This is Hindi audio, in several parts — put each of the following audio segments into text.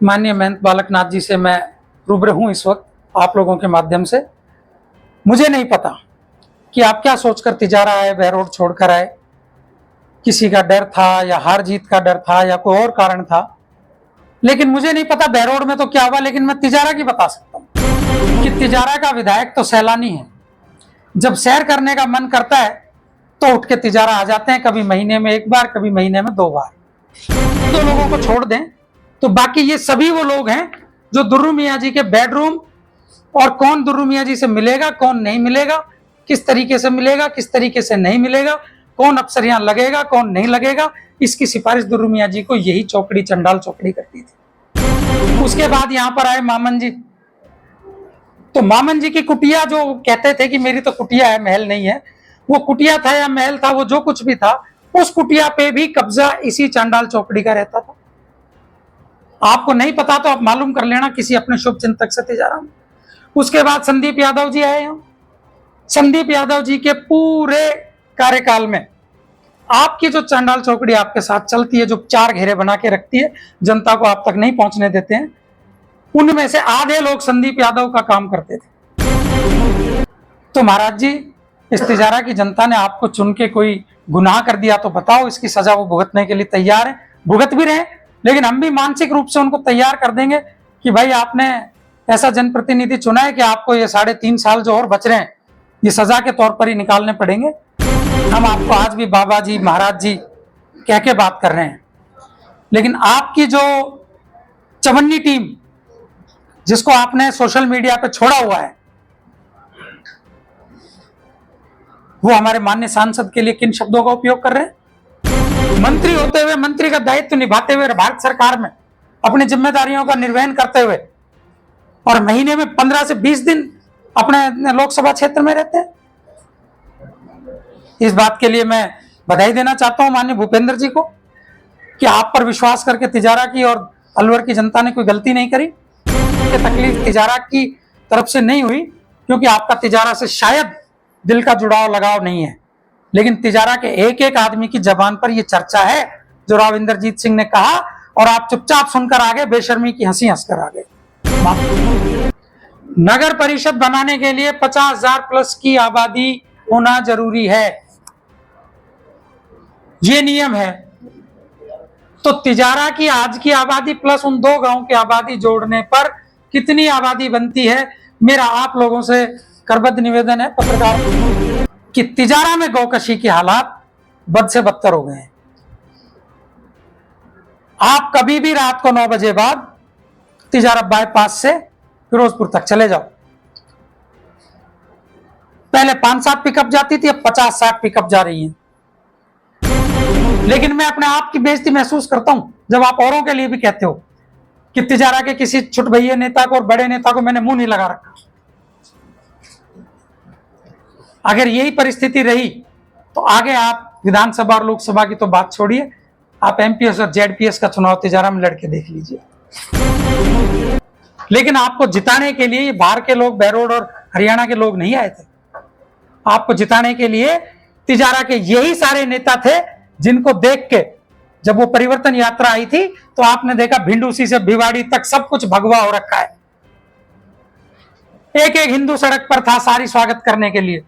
माननीय महंत बालकनाथ जी से मैं रूबरू हूं इस वक्त आप लोगों के माध्यम से। मुझे नहीं पता कि आप क्या सोचकर तिजारा आए, बहरोड छोड़कर आए। किसी का डर था या हार जीत का डर था या कोई और कारण था, लेकिन मुझे नहीं पता बहरोड में तो क्या हुआ। लेकिन मैं तिजारा की बता सकता हूं कि तिजारा का विधायक तो सैलानी है। जब सैर करने का मन करता है तो उठ के तिजारा आ जाते हैं, कभी महीने में 1 बार, कभी महीने में 2 बार। 2 लोगों को छोड़ दें तो बाकी ये सभी वो लोग हैं जो दुर्रू मियाँ जी के बेडरूम, और कौन दुर्रू मियाँ जी से मिलेगा, कौन नहीं मिलेगा, किस तरीके से मिलेगा, किस तरीके से नहीं मिलेगा, कौन अफसर यहाँ लगेगा, कौन नहीं लगेगा, इसकी सिफारिश दुर्रू मियाँ जी को यही चौकड़ी, चंडाल चौकड़ी करती थी। उसके बाद यहाँ पर आए मामन जी। तो मामन जी की कुटिया, जो कहते थे कि मेरी तो कुटिया है, महल नहीं है, वो कुटिया था या महल था, वो जो कुछ भी था, उस कुटिया पे भी कब्जा इसी चांडाल चौकड़ी का रहता था। आपको नहीं पता तो आप मालूम कर लेना किसी अपने शुभ चिंतक से तिजारा में। उसके बाद संदीप यादव जी आए यहाँ। संदीप यादव जी के पूरे कार्यकाल में आपकी जो चांडाल चौकड़ी आपके साथ चलती है, जो 4 घेरे बना के रखती है, जनता को आप तक नहीं पहुंचने देते हैं, उनमें से आधे लोग संदीप यादव का काम करते थे। तो महाराज जी, इस तिजारा की जनता ने आपको चुन के कोई गुनाह कर दिया तो बताओ, इसकी सजा वो भुगतने के लिए तैयार है, भुगत भी रहे। लेकिन हम भी मानसिक रूप से उनको तैयार कर देंगे कि भाई आपने ऐसा जनप्रतिनिधि चुना है कि आपको ये 3.5 साल जो और बच रहे हैं, ये सजा के तौर पर ही निकालने पड़ेंगे। हम आपको आज भी बाबा जी, महाराज जी कह के बात कर रहे हैं। लेकिन आपकी जो चवन्नी टीम, जिसको आपने सोशल मीडिया पे छोड़ा हुआ है, वो हमारे माननीय सांसद के लिए किन शब्दों का उपयोग कर रहे हैं? मंत्री होते हुए, मंत्री का दायित्व निभाते हुए, भारत सरकार में अपनी जिम्मेदारियों का निर्वहन करते हुए, और महीने में 15 से 20 दिन अपने लोकसभा क्षेत्र में रहते हैं। इस बात के लिए मैं बधाई देना चाहता हूं माननीय भूपेंद्र जी को कि आप पर विश्वास करके तिजारा की और अलवर की जनता ने कोई गलती नहीं करी। तकलीफ तिजारा की तरफ से नहीं हुई, क्योंकि आपका तिजारा से शायद दिल का जुड़ाव, लगाव नहीं है। लेकिन तिजारा के एक एक आदमी की जबान पर यह चर्चा है जो राव इंद्रजीत सिंह ने कहा, और आप चुपचाप सुनकर आ गए, बेशर्मी की हंसी हंसकर आ गए। नगर परिषद बनाने के लिए 50,000 प्लस की आबादी होना जरूरी है, ये नियम है। तो तिजारा की आज की आबादी प्लस उन 2 गांव की आबादी जोड़ने पर कितनी आबादी बनती है? मेरा आप लोगों से करबद्ध निवेदन है पत्रकार कि तिजारा में गौकशी के हालात बद से बदतर हो गए हैं। आप कभी भी रात को 9 बजे बाद तिजारा बाईपास से फिरोजपुर तक चले जाओ। पहले 5-7 पिकअप जाती थी, अब 50-60 पिकअप जा रही हैं। लेकिन मैं अपने आप की बेइज्जती महसूस करता हूं जब आप औरों के लिए भी कहते हो कि तिजारा के किसी छुट भैया नेता को और बड़े नेता को मैंने मुंह नहीं लगा रखा। अगर यही परिस्थिति रही तो आगे आप विधानसभा और लोकसभा की तो बात छोड़िए, आप एमपीएस और जेडपीएस का चुनाव तिजारा में लड़के देख लीजिए। लेकिन आपको जिताने के लिए बाहर के लोग, बहरोड और हरियाणा के लोग नहीं आए थे। आपको जिताने के लिए तिजारा के यही सारे नेता थे जिनको देख के जब वो परिवर्तन यात्रा आई थी तो आपने देखा भिंडूसी से भिवाड़ी तक सब कुछ भगवा हो रखा है। एक एक हिंदू सड़क पर था सारी स्वागत करने के लिए।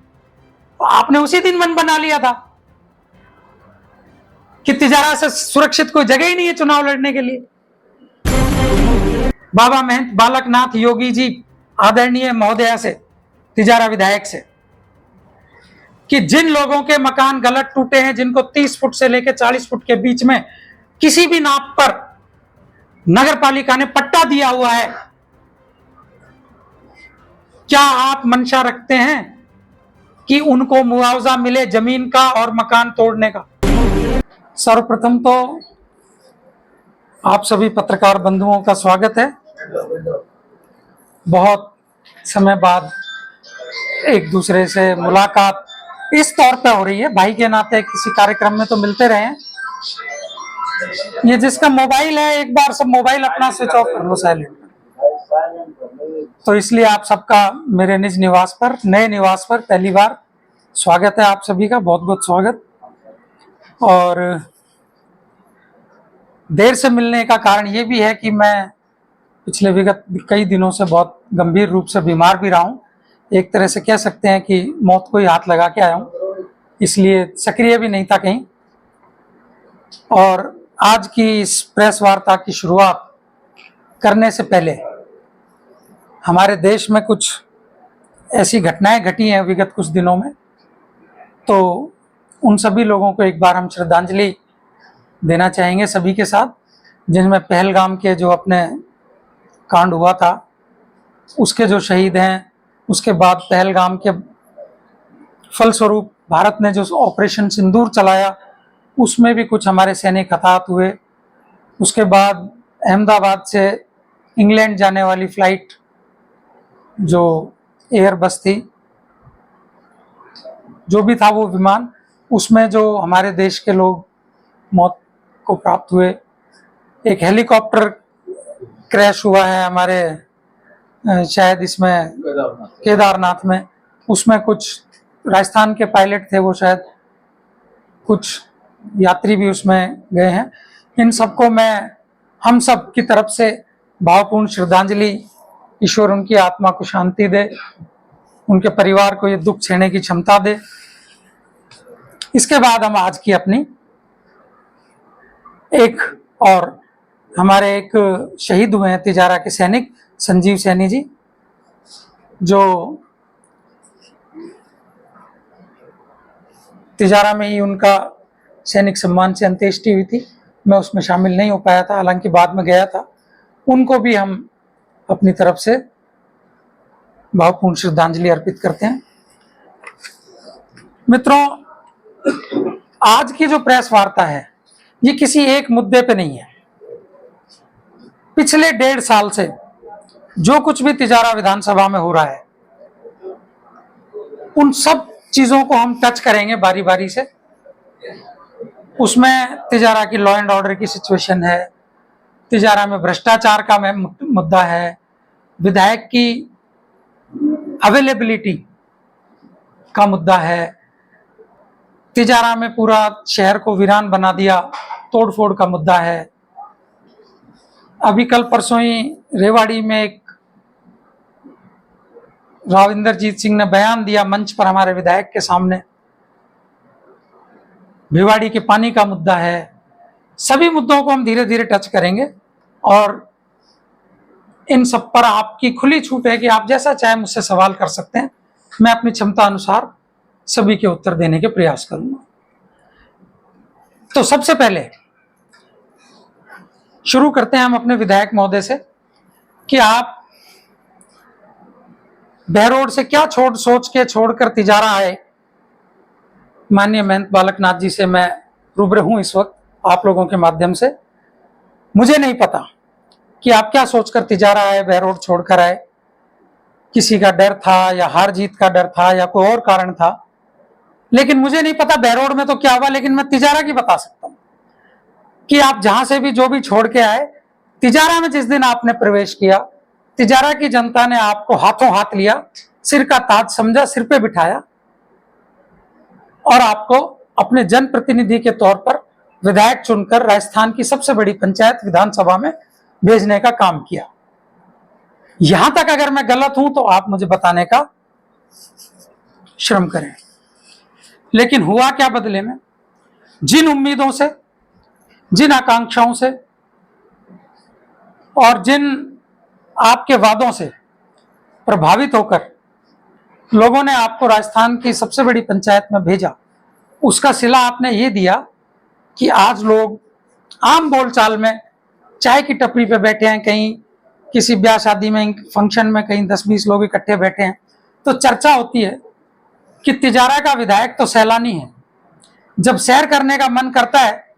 तो आपने उसी दिन मन बना लिया था कि तिजारा से सुरक्षित कोई जगह ही नहीं है चुनाव लड़ने के लिए। बाबा महंत बालकनाथ योगी जी आदरणीय महोदया से, तिजारा विधायक से, कि जिन लोगों के मकान गलत टूटे हैं, जिनको 30 फुट से लेकर 40 फुट के बीच में किसी भी नाप पर नगर पालिका ने पट्टा दिया हुआ है, क्या आप मंशा रखते हैं कि उनको मुआवजा मिले जमीन का और मकान तोड़ने का? सर्वप्रथम तो आप सभी पत्रकार बंधुओं का स्वागत है। बहुत समय बाद एक दूसरे से मुलाकात इस तौर पे हो रही है, भाई के नाते किसी कार्यक्रम में तो मिलते रहे हैं। ये जिसका मोबाइल है, एक बार सब मोबाइल अपना स्विच ऑफ कर लो, साइलेंट। तो इसलिए आप सबका मेरे निज निवास पर, नए निवास पर पहली बार स्वागत है। आप सभी का बहुत बहुत स्वागत। और देर से मिलने का कारण ये भी है कि मैं पिछले विगत कई दिनों से बहुत गंभीर रूप से बीमार भी रहा हूँ। एक तरह से कह सकते हैं कि मौत को ही हाथ लगा के आया हूँ, इसलिए सक्रिय भी नहीं था कहीं। और आज की इस प्रेस वार्ता की शुरुआत करने से पहले हमारे देश में कुछ ऐसी घटनाएं घटी हैं विगत कुछ दिनों में, तो उन सभी लोगों को एक बार हम श्रद्धांजलि देना चाहेंगे सभी के साथ, जिनमें पहलगाम के जो अपने कांड हुआ था उसके जो शहीद हैं, उसके बाद पहलगाम के फलस्वरूप भारत ने जो ऑपरेशन सिंदूर चलाया उसमें भी कुछ हमारे सैनिक हताहत हुए। उसके बाद अहमदाबाद से इंग्लैंड जाने वाली फ्लाइट जो एयरबस थी, जो भी था वो विमान, उसमें जो हमारे देश के लोग मौत को प्राप्त हुए। एक हेलीकॉप्टर क्रैश हुआ है हमारे शायद इसमें केदारनाथ में, उसमें कुछ राजस्थान के पायलट थे, वो शायद कुछ यात्री भी उसमें गए हैं। इन सबको मैं हम सब की तरफ से भावपूर्ण श्रद्धांजलि, ईश्वर उनकी आत्मा को शांति दे, उनके परिवार को ये दुख सहने की क्षमता दे। इसके बाद हम आज की अपनी एक और हमारे एक शहीद हुए हैं तिजारा के सैनिक संजीव सैनी जी, जो तिजारा में ही उनका सैनिक सम्मान से अंत्येष्टि हुई थी। मैं उसमें शामिल नहीं हो पाया था, हालांकि बाद में गया था। उनको भी हम अपनी तरफ से भावपूर्ण श्रद्धांजलि अर्पित करते हैं। मित्रों, आज की जो प्रेस वार्ता है ये किसी एक मुद्दे पे नहीं है। पिछले 1.5 साल से जो कुछ भी तिजारा विधानसभा में हो रहा है उन सब चीजों को हम टच करेंगे बारी बारी से। उसमें तिजारा की लॉ एंड ऑर्डर की सिचुएशन है, तिजारा में भ्रष्टाचार का मुद्दा है, विधायक की अवेलेबिलिटी का मुद्दा है, तिजारा में पूरा शहर को वीरान बना दिया, तोड़फोड़ का मुद्दा है। अभी कल परसों ही रेवाड़ी में एक राव इंद्रजीत सिंह ने बयान दिया मंच पर हमारे विधायक के सामने, भिवाड़ी के पानी का मुद्दा है। सभी मुद्दों को हम धीरे धीरे टच करेंगे और इन सब पर आपकी खुली छूट है कि आप जैसा चाहे मुझसे सवाल कर सकते हैं। मैं अपनी क्षमता अनुसार सभी के उत्तर देने के प्रयास करूंगा। तो सबसे पहले शुरू करते हैं हम अपने विधायक महोदय से कि आप बहरोड से क्या सोच के छोड़कर तिजारा आए। माननीय महंत बालकनाथ जी से मैं रूबरू हूं इस वक्त आप लोगों के माध्यम से। मुझे नहीं पता कि आप क्या सोचकर तिजारा आए, बहरोड छोड़कर आए। किसी का डर था या हार जीत का डर था या कोई और कारण था, लेकिन मुझे नहीं पता बहरोड में तो क्या हुआ। लेकिन मैं तिजारा की बता सकता हूं कि आप जहां से भी जो भी छोड़ के आए, तिजारा में जिस दिन आपने प्रवेश किया, तिजारा की जनता ने आपको हाथों हाथ लिया, सिर का ताज समझा, सिर पे बिठाया और आपको अपने जनप्रतिनिधि के तौर पर विधायक चुनकर राजस्थान की सबसे बड़ी पंचायत विधानसभा में भेजने का काम किया। यहां तक अगर मैं गलत हूं तो आप मुझे बताने का श्रम करें। लेकिन हुआ क्या बदले में? जिन उम्मीदों से, जिन आकांक्षाओं से और जिन आपके वादों से प्रभावित होकर लोगों ने आपको राजस्थान की सबसे बड़ी पंचायत में भेजा, उसका सिला आपने ये दिया कि आज लोग आम बोलचाल में चाय की टपरी पे बैठे हैं, कहीं किसी ब्याह शादी में, फंक्शन में कहीं 10-20 लोग इकट्ठे बैठे हैं, तो चर्चा होती है कि तिजारा का विधायक तो सैलानी है। जब सैर करने का मन करता है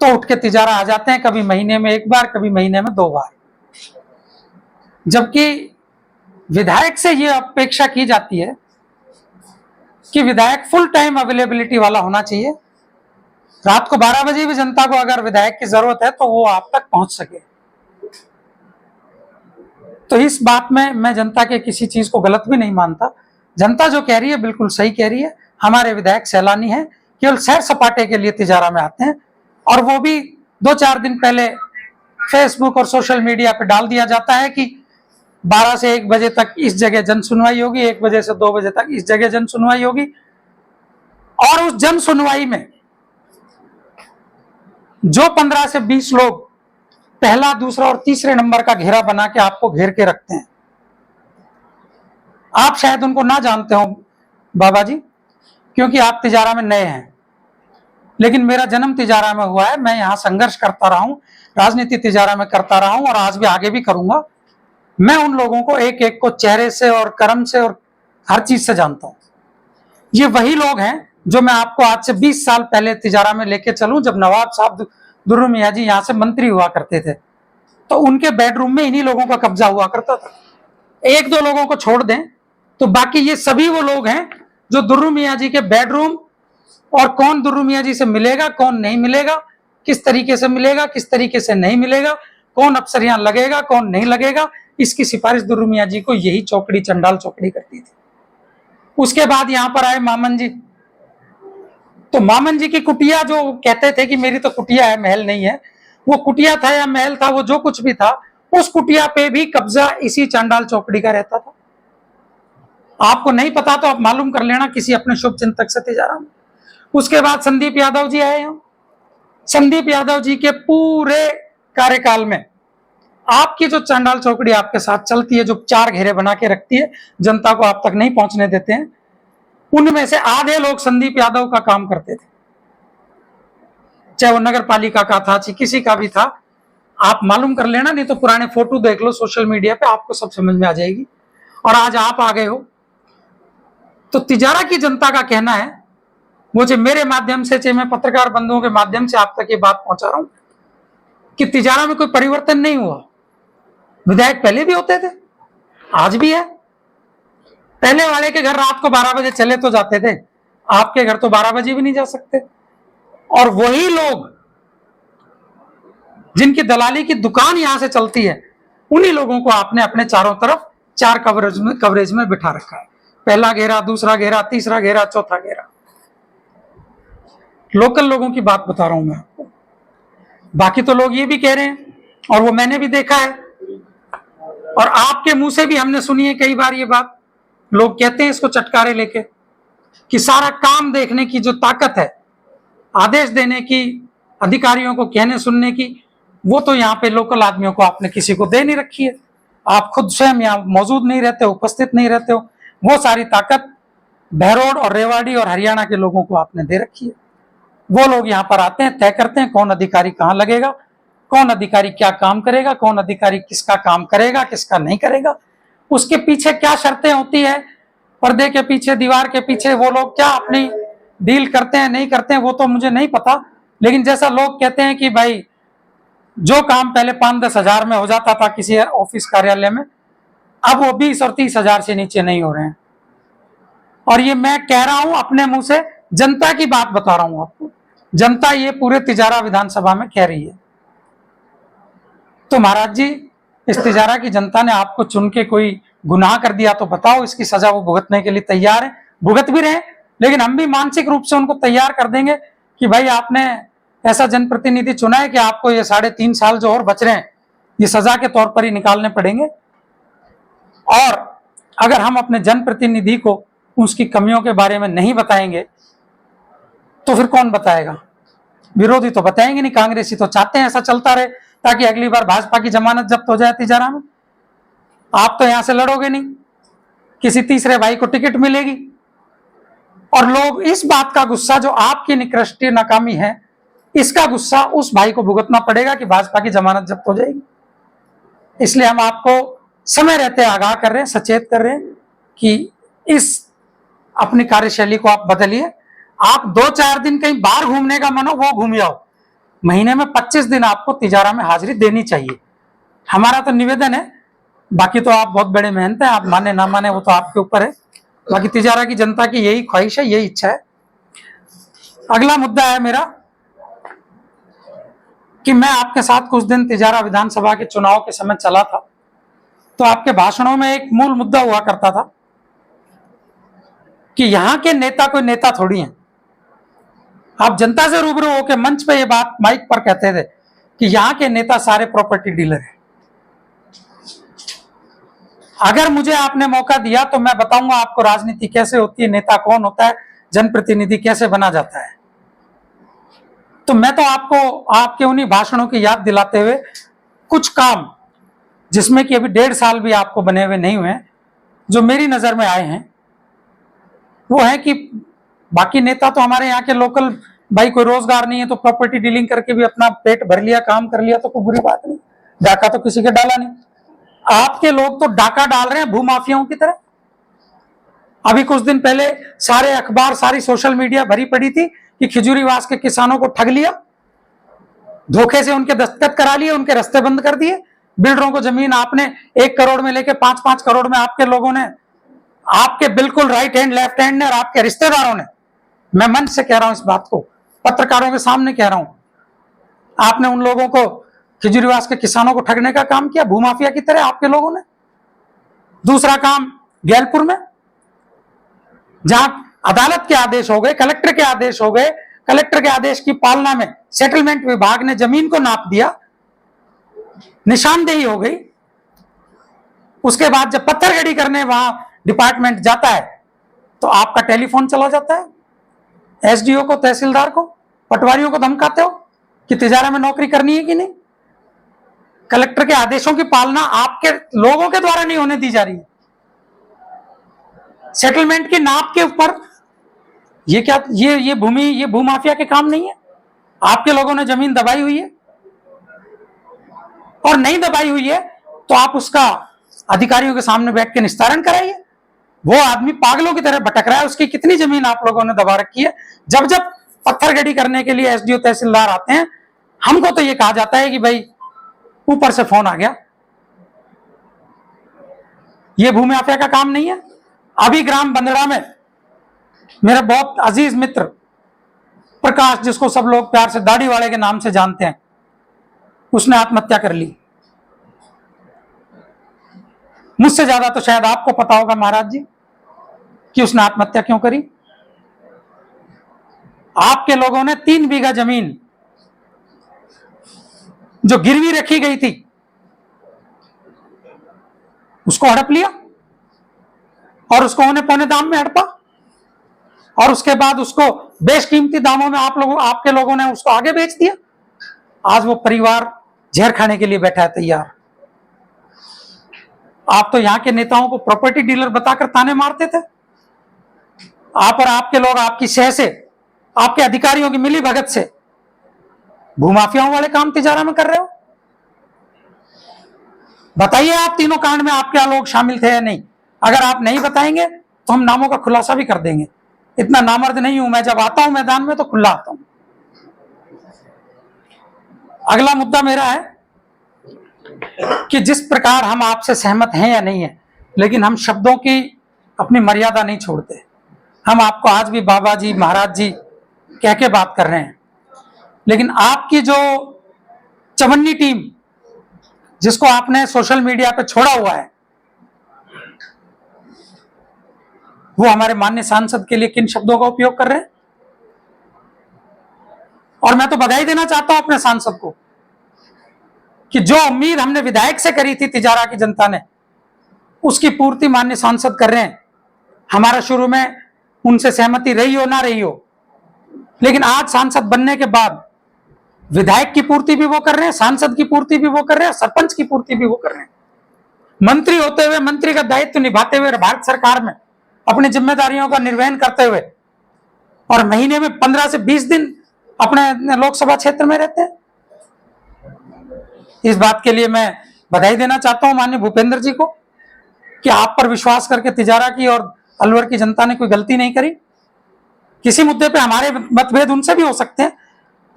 तो उठ के तिजारा आ जाते हैं, कभी महीने में 1 बार, कभी महीने में 2 बार। जबकि विधायक से यह अपेक्षा की जाती है कि विधायक फुल टाइम अवेलेबिलिटी वाला होना चाहिए। रात को 12 बजे भी जनता को अगर विधायक की जरूरत है तो वो आप तक पहुंच सके। तो इस बात में मैं जनता के किसी चीज को गलत भी नहीं मानता। जनता जो कह रही है बिल्कुल सही कह रही है। हमारे विधायक सैलानी हैं, केवल सैर सपाटे के लिए तिजारा में आते हैं, और वो भी 2-4 दिन पहले फेसबुक और सोशल मीडिया पे डाल दिया जाता है कि 12 से 1 बजे तक इस जगह जन सुनवाई होगी, 1 बजे से 2 बजे तक इस जगह जन सुनवाई होगी। और उस जन सुनवाई में जो 15 से 20 लोग पहला, दूसरा और तीसरे नंबर का घेरा बना के आपको घेर के रखते हैं, आप शायद उनको ना जानते हो बाबा जी, क्योंकि आप तिजारा में नए हैं, लेकिन मेरा जन्म तिजारा में हुआ है। मैं यहाँ संघर्ष करता रहा हूं, राजनीति तिजारा में करता रहा हूं और आज भी आगे भी करूंगा। मैं उन लोगों को एक एक को चेहरे से और कर्म से और हर चीज से जानता हूं। ये वही लोग हैं जो मैं आपको आज से 20 साल पहले तिजारा में लेके चलूं, जब नवाब साहब दुर्र मियाँ जी यहाँ से मंत्री हुआ करते थे, तो उनके बेडरूम में इन्हीं लोगों का कब्जा हुआ करता था। 1-2 लोगों को छोड़ दें तो बाकी ये सभी वो लोग हैं जो दुर्र मियाँ जी के बेडरूम, और कौन दुर्र मियाँ जी से मिलेगा, कौन नहीं मिलेगा, किस तरीके से मिलेगा, किस तरीके से नहीं मिलेगा, कौन अफसर यहाँ लगेगा, कौन नहीं लगेगा, इसकी सिफारिश दुर्र मियाँ जी को यही चौकड़ी, चंडाल चौकड़ी करती थी। उसके बाद यहाँ पर आए मामन जी, तो मामन जी की कुटिया, जो कहते थे कि मेरी तो कुटिया है, महल नहीं है, वो कुटिया था या महल था, वो जो कुछ भी था, उस कुटिया पे भी कब्जा इसी चांडाल चौकड़ी का रहता था। आपको नहीं पता तो आप मालूम कर लेना किसी अपने शुभ चिंतक से तिजारा में। उसके बाद संदीप यादव जी आए हैं। संदीप यादव जी के पूरे कार्यकाल में आपकी जो चांडाल चौकड़ी आपके साथ चलती है, जो 4 घेरे बना के रखती है, जनता को आप तक नहीं पहुंचने देते हैं, उनमें से आधे लोग संदीप यादव का काम करते थे, चाहे वो नगर पालिका का था, चाहे किसी का भी था। आप मालूम कर लेना, नहीं तो पुराने फोटो देख लो सोशल मीडिया पे, आपको सब समझ में आ जाएगी। और आज आप आ गए हो, तो तिजारा की जनता का कहना है, मुझे मेरे माध्यम से, चाहे मैं पत्रकार बंधुओं के माध्यम से आप तक ये बात पहुंचा रहा हूं कि तिजारा में कोई परिवर्तन नहीं हुआ। विधायक पहले भी होते थे, आज भी है। पहले वाले के घर रात को 12 बजे चले तो जाते थे, आपके घर तो 12 बजे भी नहीं जा सकते। और वही लोग जिनकी दलाली की दुकान यहां से चलती है, उन्हीं लोगों को आपने अपने चारों तरफ 4 कवरेज में बिठा रखा है। पहला घेरा, दूसरा घेरा, तीसरा घेरा, चौथा घेरा। लोकल लोगों की बात बता रहा हूं मैं आपको। बाकी तो लोग ये भी कह रहे हैं, और वो मैंने भी देखा है, और आपके मुंह से भी हमने सुनी है कई बार ये बात। लोग कहते हैं इसको चटकारे लेके कि सारा काम देखने की जो ताकत है, आदेश देने की, अधिकारियों को कहने सुनने की, वो तो यहाँ पे लोकल आदमियों को आपने किसी को दे नहीं रखी है। आप खुद स्वयं यहाँ मौजूद नहीं रहते हो, उपस्थित नहीं रहते हो। वो सारी ताकत बहरोड और रेवाड़ी और हरियाणा के लोगों को आपने दे रखी है। वो लोग यहाँ पर आते हैं, तय करते हैं कौन अधिकारी कहाँ लगेगा, कौन अधिकारी क्या काम करेगा, कौन अधिकारी किसका काम करेगा, किसका नहीं करेगा, उसके पीछे क्या शर्तें होती है, पर्दे के पीछे, दीवार के पीछे वो लोग क्या अपनी डील करते हैं, नहीं करते हैं, वो तो मुझे नहीं पता। लेकिन जैसा लोग कहते हैं कि भाई जो काम पहले 5-10 हजार में हो जाता था किसी ऑफिस कार्यालय में, अब वो 20 और 30 हजार से नीचे नहीं हो रहे हैं। और ये मैं कह रहा हूं अपने मुंह से, जनता की बात बता रहा हूं आपको। जनता ये पूरे तिजारा विधानसभा में कह रही है। तो महाराज जी, इस तिजारा की जनता ने आपको चुन के कोई गुनाह कर दिया तो बताओ, इसकी सजा वो भुगतने के लिए तैयार है, भुगत भी रहे। लेकिन हम भी मानसिक रूप से उनको तैयार कर देंगे कि भाई आपने ऐसा जनप्रतिनिधि चुना है कि आपको ये 3.5 साल जो और बच रहे हैं, ये सजा के तौर पर ही निकालने पड़ेंगे। और अगर हम अपने जनप्रतिनिधि को उसकी कमियों के बारे में नहीं बताएंगे तो फिर कौन बताएगा? विरोधी तो बताएंगे नहीं, कांग्रेसी तो चाहते हैं ऐसा चलता रहे ताकि अगली बार भाजपा की जमानत जब्त हो जाए तिजारा में। आप तो यहां से लड़ोगे नहीं, किसी तीसरे भाई को टिकट मिलेगी। और लोग इस बात का गुस्सा, जो आपकी निकृष्ट नाकामी है, इसका गुस्सा उस भाई को भुगतना पड़ेगा कि भाजपा की जमानत जब्त हो जाएगी। इसलिए हम आपको समय रहते आगाह कर रहे हैं, सचेत कर रहे हैं कि इस अपनी कार्यशैली को आप बदलिए। आप 2-4 दिन कहीं बाहर घूमने का मन हो, वो घूम जाओ। महीने में 25 दिन आपको तिजारा में हाजिरी देनी चाहिए, हमारा तो निवेदन है। बाकी तो आप बहुत बड़े मेहनत है, आप माने ना माने वो तो आपके ऊपर है। बाकी तिजारा की जनता की यही ख्वाहिश है, यही इच्छा है। अगला मुद्दा है मेरा कि मैं आपके साथ कुछ दिन तिजारा विधानसभा के चुनाव के समय चला था, तो आपके भाषणों में एक मूल मुद्दा हुआ करता था कि यहाँ के नेता कोई नेता थोड़ी हैं। आप जनता से रूबरू होकर मंच पे ये बात माइक पर कहते थे कि यहां के नेता सारे प्रॉपर्टी डीलर हैं। अगर मुझे आपने मौका दिया तो मैं बताऊंगा आपको राजनीति कैसे होती है, नेता कौन होता है, जनप्रतिनिधि कैसे बना जाता है। तो मैं तो आपको आपके उन्हीं भाषणों की याद दिलाते हुए कुछ काम जिसमें कि अभी 1.5 साल भी आपको बने हुए नहीं हुए, जो मेरी नजर में आए हैं, वो है कि बाकी नेता तो हमारे यहाँ के लोकल भाई, कोई रोजगार नहीं है तो प्रॉपर्टी डीलिंग करके भी अपना पेट भर लिया, काम कर लिया, तो कोई बुरी बात नहीं, डाका तो किसी के डाला नहीं। आपके लोग तो डाका डाल रहे हैं भूमाफियाओं की तरह। अभी कुछ दिन पहले सारे अखबार, सारी सोशल मीडिया भरी पड़ी थी कि खिजूरीवास के किसानों को ठग लिया, धोखे से उनके दस्तखत करा लिए, उनके रास्ते बंद कर दिए। बिल्डरों को जमीन आपने 1 करोड़ में लेके 5-5 करोड़ में आपके लोगों ने, आपके बिल्कुल राइट हैंड लेफ्ट हैंड ने और आपके रिश्तेदारों ने, मैं मंच से कह रहा हूं इस बात को, पत्रकारों के सामने कह रहा हूं, आपने उन लोगों को, खिजूरीवास के किसानों को ठगने का काम किया भूमाफिया की तरह आपके लोगों ने। दूसरा काम गैलपुर में, जहां अदालत के आदेश हो गए, कलेक्टर के आदेश हो गए, कलेक्टर के आदेश की पालना में सेटलमेंट विभाग ने जमीन को नाप दिया, निशानदेही हो गई। उसके बाद जब पत्थरगड़ी करने वहां डिपार्टमेंट जाता है तो आपका टेलीफोन चला जाता है, एसडीओ को, तहसीलदार को, पटवारियों को धमकाते हो कि तिजारा में नौकरी करनी है कि नहीं। कलेक्टर के आदेशों की पालना आपके लोगों के द्वारा नहीं होने दी जा रही है। सेटलमेंट की नाप के ऊपर ये क्या, ये भूमाफिया के काम नहीं है। आपके लोगों ने जमीन दबाई हुई है, और नहीं दबाई हुई है तो आप उसका अधिकारियों के सामने बैठ के निस्तारण कराइए। वो आदमी पागलों की तरह भटक रहा है, उसकी कितनी जमीन आप लोगों ने दबा रखी है। जब जब पत्थरगड़ी करने के लिए एसडीओ तहसीलदार आते हैं, हमको तो ये कहा जाता है कि भाई ऊपर से फोन आ गया। ये भूमाफिया का काम नहीं है। अभी ग्राम बंदड़ा में मेरा बहुत अजीज मित्र प्रकाश, जिसको सब लोग प्यार से दाढ़ी वाले के नाम से जानते हैं, उसने आत्महत्या कर ली। मुझसे ज्यादा तो शायद आपको पता होगा महाराज जी कि उसने आत्महत्या क्यों करी। आपके लोगों ने 3 बीघा जमीन जो गिरवी रखी गई थी उसको हड़प लिया, और उसको औने पौने दाम में हड़पा, और उसके बाद उसको बेशकीमती दामों में आपके लोगों ने उसको आगे बेच दिया। आज वो परिवार जहर खाने के लिए बैठा है तैयार। आप तो यहां के नेताओं को प्रॉपर्टी डीलर बताकर ताने मारते थे। आप और आपके लोग आपकी सह से, आपके अधिकारियों की मिली भगत से भूमाफियाओं वाले काम तिजारा में कर रहे हो। बताइए आप तीनों कांड में आपके लोग शामिल थे या नहीं। अगर आप नहीं बताएंगे तो हम नामों का खुलासा भी कर देंगे। इतना नामर्द नहीं हूं मैं, जब आता हूं मैदान में तो खुला आता हूं। अगला मुद्दा मेरा है कि जिस प्रकार हम आपसे सहमत हैं या नहीं है, लेकिन हम शब्दों की अपनी मर्यादा नहीं छोड़ते। हम आपको आज भी बाबा जी, महाराज जी कह के बात कर रहे हैं, लेकिन आपकी जो चवन्नी टीम, जिसको आपने सोशल मीडिया पे छोड़ा हुआ है, वो हमारे माननीय सांसद के लिए किन शब्दों का उपयोग कर रहे हैं। और मैं तो बधाई देना चाहता हूं अपने सांसद को कि जो उम्मीद हमने विधायक से करी थी तिजारा की जनता ने, उसकी पूर्ति माननीय सांसद कर रहे हैं। हमारा शुरू में उनसे सहमति रही हो ना रही हो, लेकिन आज सांसद बनने के बाद विधायक की पूर्ति भी वो कर रहे हैं, सांसद की पूर्ति भी वो कर रहे हैं, सरपंच की पूर्ति भी वो कर रहे हैं। मंत्री होते हुए, मंत्री का दायित्व निभाते हुए, भारत सरकार में अपनी जिम्मेदारियों का निर्वहन करते हुए, और महीने में 15 से 20 दिन अपने लोकसभा क्षेत्र में रहते हैं। इस बात के लिए मैं बधाई देना चाहता हूं माननीय भूपेंद्र जी को कि आप पर विश्वास करके तिजारा की और अलवर की जनता ने कोई गलती नहीं करी। किसी मुद्दे पे हमारे मतभेद उनसे भी हो सकते हैं,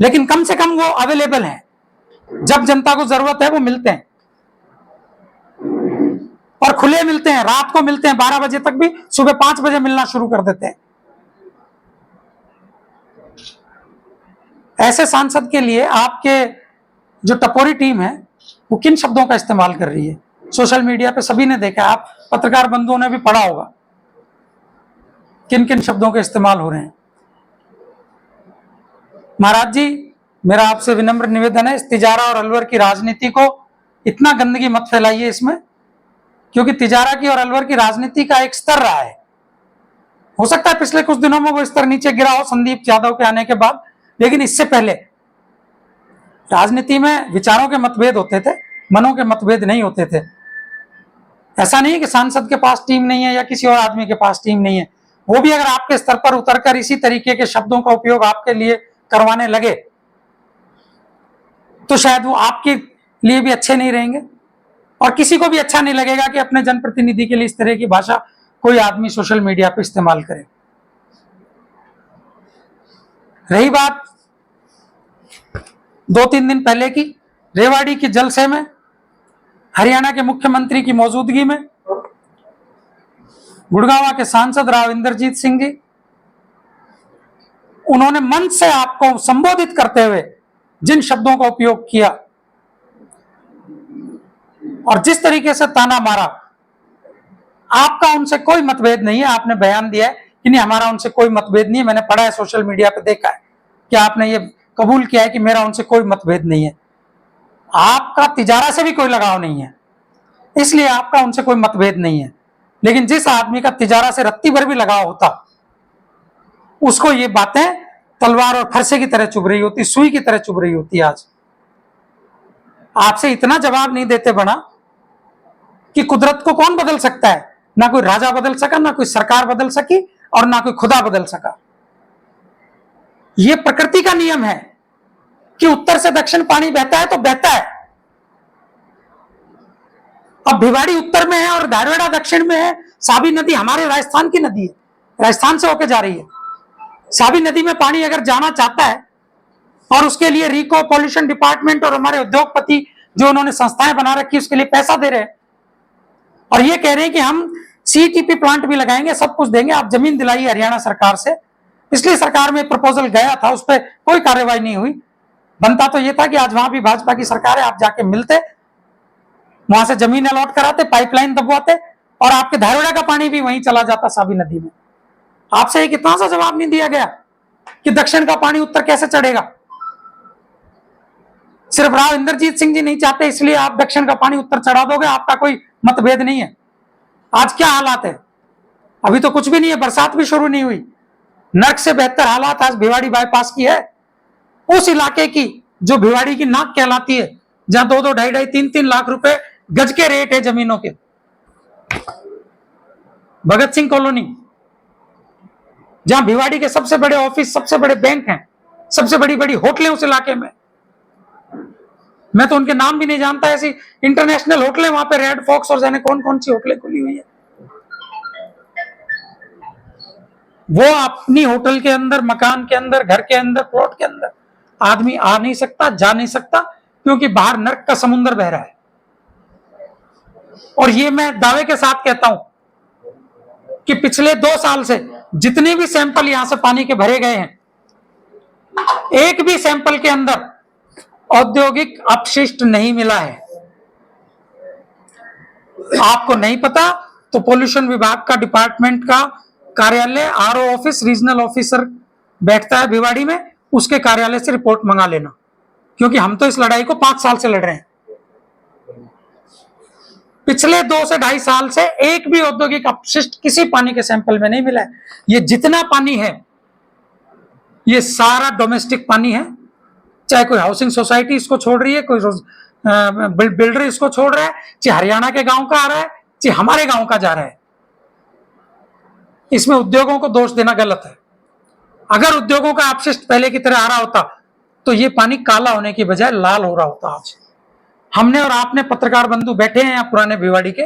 लेकिन कम से कम वो अवेलेबल हैं। जब जनता को जरूरत है वो मिलते हैं, और खुले मिलते हैं, रात को मिलते हैं 12 बजे तक भी, सुबह 5 बजे मिलना शुरू कर देते हैं। ऐसे सांसद के लिए आपके जो टपोरी टीम है वो किन शब्दों का इस्तेमाल कर रही है। सोशल मीडिया पे सभी ने देखा, आप पत्रकार बंधुओं ने भी पढ़ा होगा किन किन शब्दों के इस्तेमाल हो रहे हैं। महाराज जी, मेरा आपसे विनम्र निवेदन है, इस तिजारा और अलवर की राजनीति को इतना गंदगी मत फैलाइए इसमें, क्योंकि तिजारा की और अलवर की राजनीति का एक स्तर रहा है। हो सकता है पिछले कुछ दिनों में वो स्तर नीचे गिरा हो संदीप यादव के आने के बाद, लेकिन इससे पहले राजनीति में विचारों के मतभेद होते थे, मनों के मतभेद नहीं होते थे। ऐसा नहीं है कि सांसद के पास टीम नहीं है या किसी और आदमी के पास टीम नहीं है, वो भी अगर आपके स्तर पर उतरकर इसी तरीके के शब्दों का उपयोग आपके लिए करवाने लगे तो शायद वो आपके लिए भी अच्छे नहीं रहेंगे और किसी को भी अच्छा नहीं लगेगा कि अपने जनप्रतिनिधि के लिए इस तरह की भाषा कोई आदमी सोशल मीडिया पर इस्तेमाल करे। रही बात 2-3 दिन पहले की, रेवाड़ी की जलसे में हरियाणा के मुख्यमंत्री की मौजूदगी में गुड़गांव के सांसद राव इंद्रजीत सिंह जी, उन्होंने मंच से आपको संबोधित करते हुए जिन शब्दों का उपयोग किया और जिस तरीके से ताना मारा, आपका उनसे कोई मतभेद नहीं है। आपने बयान दिया है कि नहीं हमारा उनसे कोई मतभेद नहीं है, मैंने पढ़ा है, सोशल मीडिया पे देखा है कि आपने ये कबूल किया है कि मेरा उनसे कोई मतभेद नहीं है। आपका तिजारा से भी कोई लगाव नहीं है, इसलिए आपका उनसे कोई मतभेद नहीं है। लेकिन जिस आदमी का तिजारा से रत्ती भर भी लगाव होता, उसको ये बातें तलवार और फरसे की तरह चुभ रही होती, सुई की तरह चुभ रही होती। आज आपसे इतना जवाब नहीं देते बना कि कुदरत को कौन बदल सकता है, ना कोई राजा बदल सका, ना कोई सरकार बदल सकी और ना कोई खुदा बदल सका। यह प्रकृति का नियम है कि उत्तर से दक्षिण पानी बहता है तो बहता है। अब भिवाड़ी उत्तर में है और धारवेड़ा दक्षिण में है। साबी नदी हमारे राजस्थान की नदी है, राजस्थान से होकर जा रही है। साबी नदी में पानी अगर जाना चाहता है और उसके लिए रिको, पॉल्यूशन डिपार्टमेंट और हमारे उद्योगपति जो उन्होंने संस्थाएं बना रखी उसके लिए पैसा दे रहे हैं और ये कह रहे हैं कि हम सीटीपी प्लांट भी लगाएंगे, सब कुछ देंगे, आप जमीन दिलाइए हरियाणा सरकार से। इसलिए सरकार में प्रपोजल गया था, उस पर कोई कार्रवाई नहीं हुई। बनता तो ये था कि आज वहां भी भाजपा की सरकार है, आप जाके मिलते, वहां से जमीन अलॉट कराते, पाइपलाइन दबवाते और आपके धारवेड़ा का पानी भी वहीं चला जाता साबी नदी में। आपसे एक इतना सा जवाब नहीं दिया गया कि दक्षिण का पानी उत्तर कैसे चढ़ेगा। सिर्फ राव इंद्रजीत सिंह जी नहीं चाहते इसलिए आप दक्षिण का पानी उत्तर चढ़ा दोगे, आपका कोई मतभेद नहीं है। आज क्या हालात है, अभी तो कुछ भी नहीं है, बरसात भी शुरू नहीं हुई, नर्क से बेहतर हालात आज भिवाड़ी बाईपास की है। उस इलाके की जो भिवाड़ी की नाक कहलाती है, जहां 2-2, 2.5-2.5, 3-3 लाख रुपए गज के रेट है जमीनों के। भगत सिंह कॉलोनी, जहां भिवाड़ी के सबसे बड़े ऑफिस, सबसे बड़े बैंक हैं, सबसे बड़ी बड़ी होटलें उस इलाके में। मैं तो उनके नाम भी नहीं जानता, ऐसी इंटरनेशनल होटलें वहां पे, रेड फॉक्स और जाने कौन कौन सी होटलें खुली हुई है। वो अपनी होटल के अंदर, मकान के अंदर, घर के अंदर, प्लॉट के अंदर आदमी आ नहीं सकता, जा नहीं सकता, क्योंकि बाहर नर्क का समुद्र बह रहा है। और ये मैं दावे के साथ कहता हूं कि पिछले 2 साल से जितने भी सैंपल यहां से पानी के भरे गए हैं, एक भी सैंपल के अंदर औद्योगिक अपशिष्ट नहीं मिला है। आपको नहीं पता तो पोल्यूशन विभाग का, डिपार्टमेंट का कार्यालय, आरओ ऑफिस, रीजनल ऑफिसर बैठता है भिवाड़ी में, उसके कार्यालय से रिपोर्ट मंगा लेना, क्योंकि हम तो इस लड़ाई को 5 साल से लड़ रहे हैं। पिछले 2 से 2.5 साल से एक भी औद्योगिक अपशिष्ट किसी पानी के सैंपल में नहीं मिला है। ये जितना पानी है ये सारा डोमेस्टिक पानी है, चाहे कोई हाउसिंग सोसाइटी इसको छोड़ रही है, कोई बिल्डर इसको छोड़ रहा है, चाहे हरियाणा के गांव का आ रहा है, चाहे हमारे गांव का जा रहा है। इसमें उद्योगों को दोष देना गलत है। अगर उद्योगों का अपशिष्ट पहले की तरह आ रहा होता तो ये पानी काला होने की बजाय लाल हो रहा होता। आज हमने और आपने पत्रकार बंधु बैठे हैं पुराने भिवाड़ी के,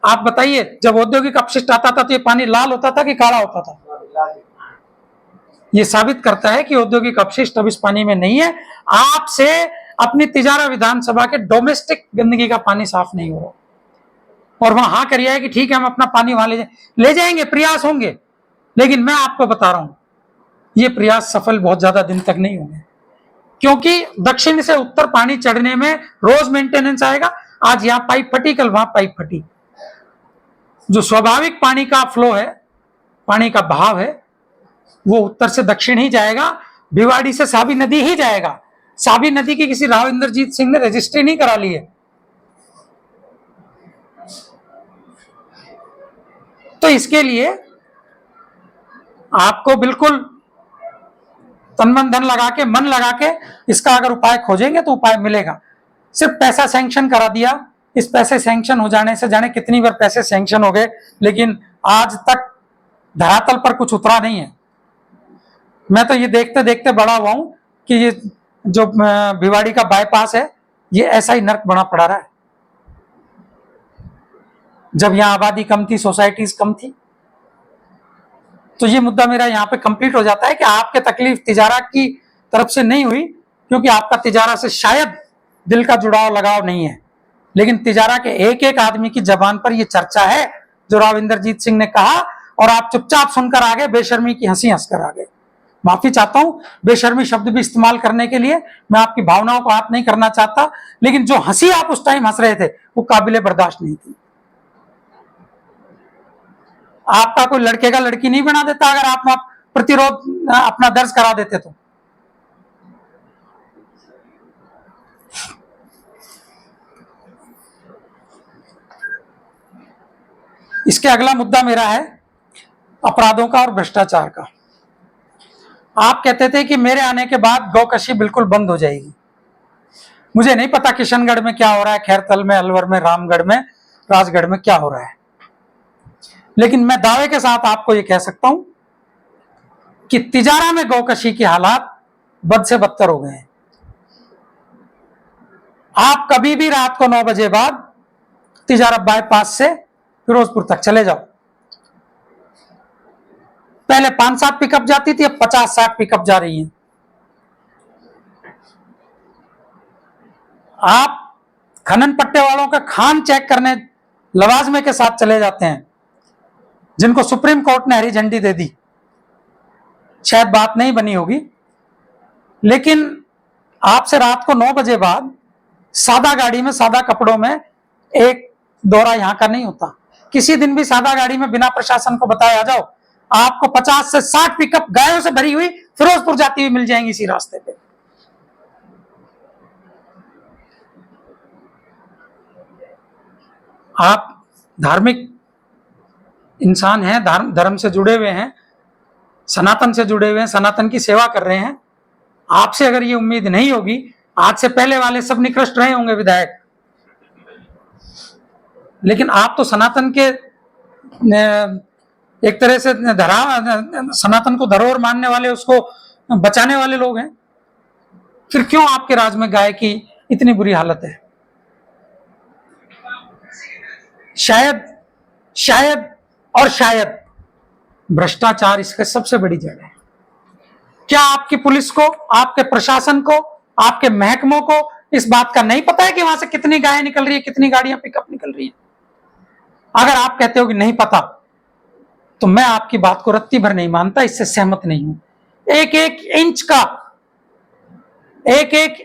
आप बताइए जब औद्योगिक अपशिष्ट आता था तो ये पानी लाल होता था कि काला होता था? ये साबित करता है कि औद्योगिक अपशिष्ट अब इस पानी में नहीं है। आपसे अपनी तिजारा विधानसभा के डोमेस्टिक गंदगी का पानी साफ नहीं हो रहा और वहां हाँ करिए है कि ठीक है हम अपना पानी वहां ले जाएंगे, प्रयास होंगे, लेकिन मैं आपको बता रहा हूं ये प्रयास सफल बहुत ज्यादा दिन तक नहीं होंगे, क्योंकि दक्षिण से उत्तर पानी चढ़ने में रोज मेंटेनेंस आएगा। आज यहां पाइप फटी, कल वहां पाइप फटी। जो स्वाभाविक पानी का फ्लो है, पानी का बहाव है, वो उत्तर से दक्षिण ही जाएगा, भिवाड़ी से साबी नदी ही जाएगा। साबी नदी की किसी राव इंद्रजीत सिंह ने रजिस्ट्री नहीं करा ली है। तो इसके लिए आपको बिल्कुल तन मन धन लगा के, मन लगा के इसका अगर उपाय खोजेंगे तो उपाय मिलेगा। सिर्फ पैसा सैंक्शन करा दिया, इस पैसे सैंक्शन हो जाने से जाने कितनी बार पैसे सैंक्शन हो गए, लेकिन आज तक धरातल पर कुछ उतरा नहीं है। मैं तो ये देखते देखते बड़ा हुआ हूं कि ये जो भिवाड़ी का बाईपास है, ये ऐसा ही नर्क बना पड़ा रहा है। जब यहां आबादी कम थी, सोसाइटीज कम थी, तो ये मुद्दा मेरा यहाँ पे कंप्लीट हो जाता है कि आपके तकलीफ तिजारा की तरफ से नहीं हुई, क्योंकि आपका तिजारा से शायद दिल का जुड़ाव लगाव नहीं है, लेकिन तिजारा के एक एक आदमी की जबान पर यह चर्चा है जो राव इंद्रजीत सिंह ने कहा, और आप चुपचाप सुनकर आ गए, बेशर्मी की हंसी हंसकर आ गए। माफी चाहता हूं, बेशर्मी शब्द भी इस्तेमाल करने के लिए, मैं आपकी भावनाओं को आहत नहीं करना चाहता, लेकिन जो हंसी आप उस टाइम हंस रहे थे वो काबिले बर्दाश्त नहीं थी। आपका कोई लड़के का लड़की नहीं बना देता अगर आप प्रतिरोध अपना दर्ज करा देते तो। इसके अगला मुद्दा मेरा है अपराधों का और भ्रष्टाचार का। आप कहते थे कि मेरे आने के बाद गौकशी बिल्कुल बंद हो जाएगी। मुझे नहीं पता किशनगढ़ में क्या हो रहा है, खैरतल में, अलवर में, रामगढ़ में, राजगढ़ में क्या हो रहा है, लेकिन मैं दावे के साथ आपको यह कह सकता हूं कि तिजारा में गौकशी के हालात बद से बदतर हो गए हैं। आप कभी भी रात को 9 बजे बाद तिजारा बाईपास से फिरोजपुर तक चले जाओ, पहले 5-7 पिकअप जाती थी, अब 50-60 पिकअप जा रही हैं। आप खनन पट्टे वालों का खान चेक करने लवाजमे के साथ चले जाते हैं, जिनको सुप्रीम कोर्ट ने हरी झंडी दे दी। शायद बात नहीं बनी होगी, लेकिन आपसे रात को 9 बजे बाद सादा गाड़ी में, सादा कपड़ों में एक दौरा यहां का नहीं होता। किसी दिन भी सादा गाड़ी में बिना प्रशासन को बताए आ जाओ, आपको 50 से 60 पिकअप गायों से भरी हुई फिरोजपुर जाती हुई मिल जाएंगी इसी रास्ते पे। आप धार्मिक इंसान हैं, धर्म से जुड़े हुए हैं, सनातन से जुड़े हुए हैं, सनातन की सेवा कर रहे हैं। आपसे अगर ये उम्मीद नहीं होगी, आज से पहले वाले सब निकृष्ट रहे होंगे विधायक, लेकिन आप तो सनातन के एक तरह से सनातन को धरोहर मानने वाले, उसको बचाने वाले लोग हैं। फिर क्यों आपके राज्य में गाय की इतनी बुरी हालत है? शायद और शायद भ्रष्टाचार इसका सबसे बड़ी जड़ है। क्या आपकी पुलिस को, आपके प्रशासन को, आपके महकमों को इस बात का नहीं पता है कि वहां से कितनी गायें निकल रही है, कितनी गाड़ियां पिकअप निकल रही है? अगर आप कहते हो कि नहीं पता, तो मैं आपकी बात को रत्ती भर नहीं मानता, इससे सहमत नहीं हूं। एक एक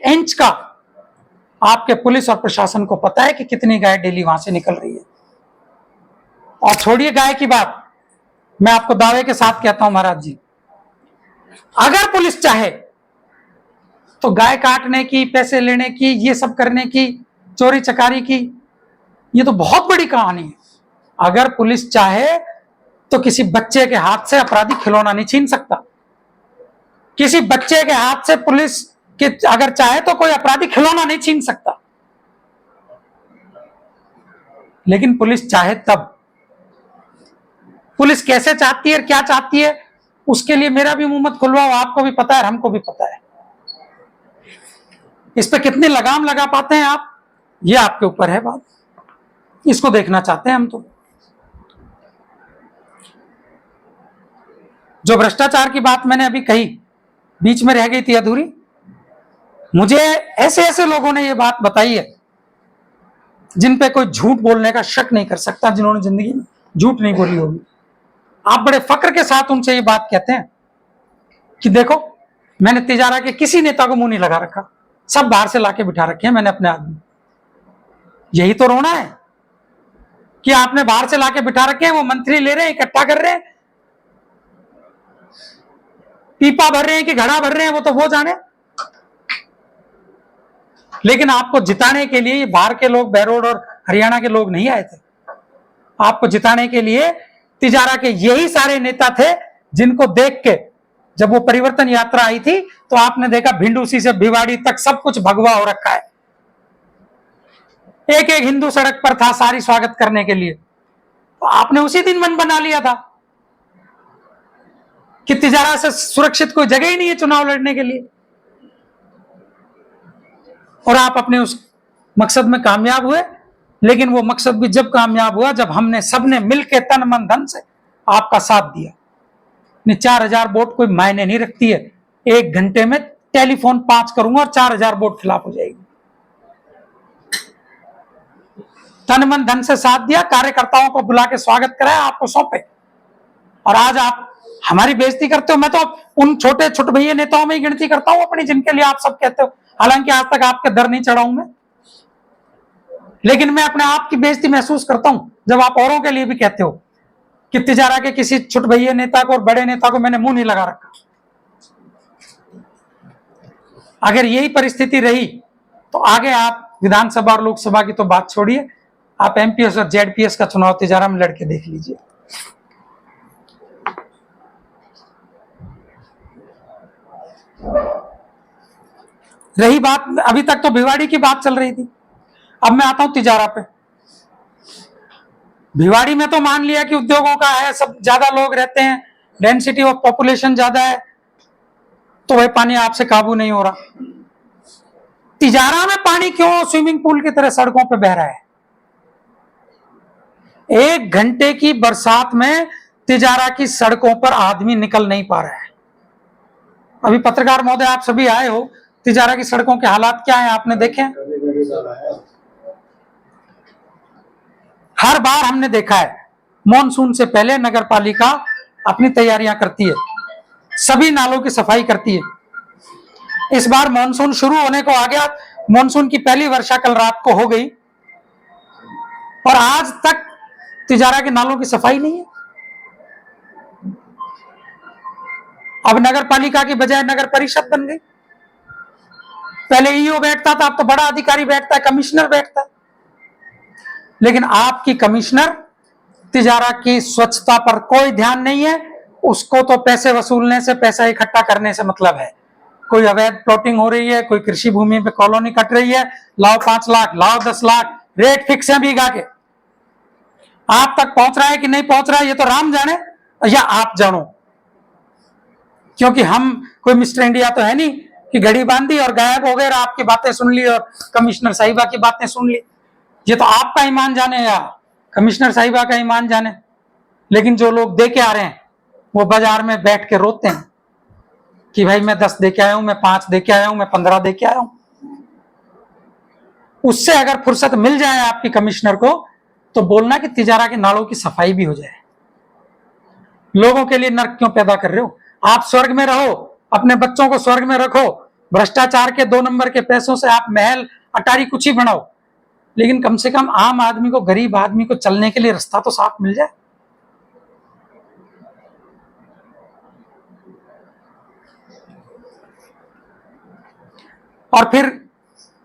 इंच का आपके पुलिस और प्रशासन को पता है कि कितनी गाय डेली वहां से निकल रही है। और छोड़िए गाय की बात, मैं आपको दावे के साथ कहता हूं महाराज जी, अगर पुलिस चाहे तो गाय काटने की, पैसे लेने की, ये सब करने की, चोरी चकारी की, ये तो बहुत बड़ी कहानी है। अगर पुलिस चाहे तो किसी बच्चे के हाथ से अपराधी खिलौना नहीं छीन सकता। किसी बच्चे के हाथ से पुलिस के अगर चाहे तो कोई अपराधी खिलौना नहीं छीन सकता, लेकिन पुलिस चाहे तब। पुलिस कैसे चाहती है और क्या चाहती है, उसके लिए मेरा भी मुंह मत खुलवाओ, आपको भी पता है, हमको भी पता है। इस पे कितनी लगाम लगा पाते हैं आप, ये आपके ऊपर है बात। इसको देखना चाहते हैं हम तो। जो भ्रष्टाचार की बात मैंने अभी कही, बीच में रह गई थी अधूरी। मुझे ऐसे ऐसे लोगों ने ये बात बताई है जिन पे कोई झूठ बोलने का शक नहीं कर सकता, जिन्होंने जिंदगी में झूठ नहीं बोली होगी। आप बड़े फक्र के साथ उनसे ये बात कहते हैं कि देखो, मैंने तिजारा के किसी नेता को मुंह नहीं लगा रखा, सब बाहर से लाके बिठा रखे हैं मैंने अपने आदमी। यही तो रोना है कि आपने बाहर से लाके बिठा रखे हैं, वो मंत्री ले रहे हैं, इकट्ठा कर रहे हैं, पीपा भर रहे हैं कि घड़ा भर रहे हैं, वो तो वो जाने। लेकिन आपको जिताने के लिए बाहर के लोग, बहरोड और हरियाणा के लोग नहीं आए थे। आपको जिताने के लिए तिजारा के यही सारे नेता थे जिनको देख के जब वो परिवर्तन यात्रा आई थी तो आपने देखा भिंडूसी से भिवाड़ी तक सब कुछ भगवा हो रखा है। एक एक हिंदू सड़क पर था सारी स्वागत करने के लिए। तो आपने उसी दिन मन बना लिया था कि तिजारा से सुरक्षित कोई जगह ही नहीं है चुनाव लड़ने के लिए, और आप अपने उस मकसद में कामयाब हुए। लेकिन वो मकसद भी जब कामयाब हुआ जब हमने सबने मिलकर तन मन धन से आपका साथ दिया। 4000 वोट कोई मायने नहीं रखती है। 1 घंटे में टेलीफोन 5 करूंगा और 4000 वोट खिलाफ हो जाएगी। तन मन धन से साथ दिया, कार्यकर्ताओं को बुला के स्वागत कराया, आपको सौंपे, और आज आप हमारी बेइज्जती करते हो। मैं तो उन छोटे छोटे भैया नेताओं में ही गिनती करता हूं अपनी, जिनके लिए आप सब कहते हो, हालांकि आज तक आपके दर नहीं चढ़ाऊं मैं, लेकिन मैं अपने आप की बेइज्जती महसूस करता हूं जब आप औरों के लिए भी कहते हो कि तिजारा के किसी छोटे भैया नेता को और बड़े नेता को मैंने मुंह नहीं लगा रखा। अगर यही परिस्थिति रही तो आगे आप विधानसभा और लोकसभा की तो बात छोड़िए, आप एमपीएस और जेडपीएस का चुनाव तिजारा में लड़के देख लीजिए। रही बात, अभी तक तो भिवाड़ी की बात चल रही थी, अब मैं आता हूं तिजारा पे। भिवाड़ी में तो मान लिया कि उद्योगों का है, सब ज्यादा लोग रहते हैं, डेंसिटी ऑफ पॉपुलेशन ज्यादा है, तो वह पानी आपसे काबू नहीं हो रहा। तिजारा में पानी क्यों स्विमिंग पूल की तरह सड़कों पे बह रहा है? 1 घंटे की बरसात में तिजारा की सड़कों पर आदमी निकल नहीं पा रहा है। अभी पत्रकार महोदय आप सभी आए हो, तिजारा की सड़कों के हालात क्या है आपने देखे? हर बार हमने देखा है मॉनसून से पहले नगर पालिका अपनी तैयारियां करती है, सभी नालों की सफाई करती है। इस बार मॉनसून शुरू होने को आ गया, मॉनसून की पहली वर्षा कल रात को हो गई और आज तक तिजारा के नालों की सफाई नहीं है। अब नगर पालिका की बजाय नगर परिषद बन गई। पहले ईओ बैठता था, अब तो बड़ा अधिकारी बैठता है, कमिश्नर बैठता है। लेकिन आपकी कमिश्नर तिजारा की स्वच्छता पर कोई ध्यान नहीं है। उसको तो पैसे वसूलने से, पैसा इकट्ठा करने से मतलब है। कोई अवैध प्लॉटिंग हो रही है, कोई कृषि भूमि पे कॉलोनी कट रही है, लाओ 5 लाख, लाओ 10 लाख, रेट फिक्स है बीघा के। आप तक पहुंच रहा है कि नहीं पहुंच रहा है ये तो राम जाने या आप जानो, क्योंकि हम कोई मिस्टर इंडिया तो है नहीं कि घड़ी बांधी और गायब हो गए और आपकी बातें सुन ली और कमिश्नर साहिबा की बातें सुन ली। ये तो आपका ईमान जाने या कमिश्नर साहिबा का ईमान जाने। लेकिन जो लोग दे के आ रहे हैं वो बाजार में बैठ के रोते हैं कि भाई मैं 10 दे के आया हूं, मैं 5 दे के आया हूं, मैं 15 दे के आया हूं। उससे अगर फुर्सत मिल जाए आपकी कमिश्नर को तो बोलना कि तिजारा के नालों की सफाई भी हो जाए। लोगों के लिए नर्क क्यों पैदा कर रहे हो? आप स्वर्ग में रहो, अपने बच्चों को स्वर्ग में रखो, भ्रष्टाचार के 2 नंबर के पैसों से आप महल अटारी कुछ ही बनाओ, लेकिन कम से कम आम आदमी को, गरीब आदमी को चलने के लिए रास्ता तो साफ मिल जाए। और फिर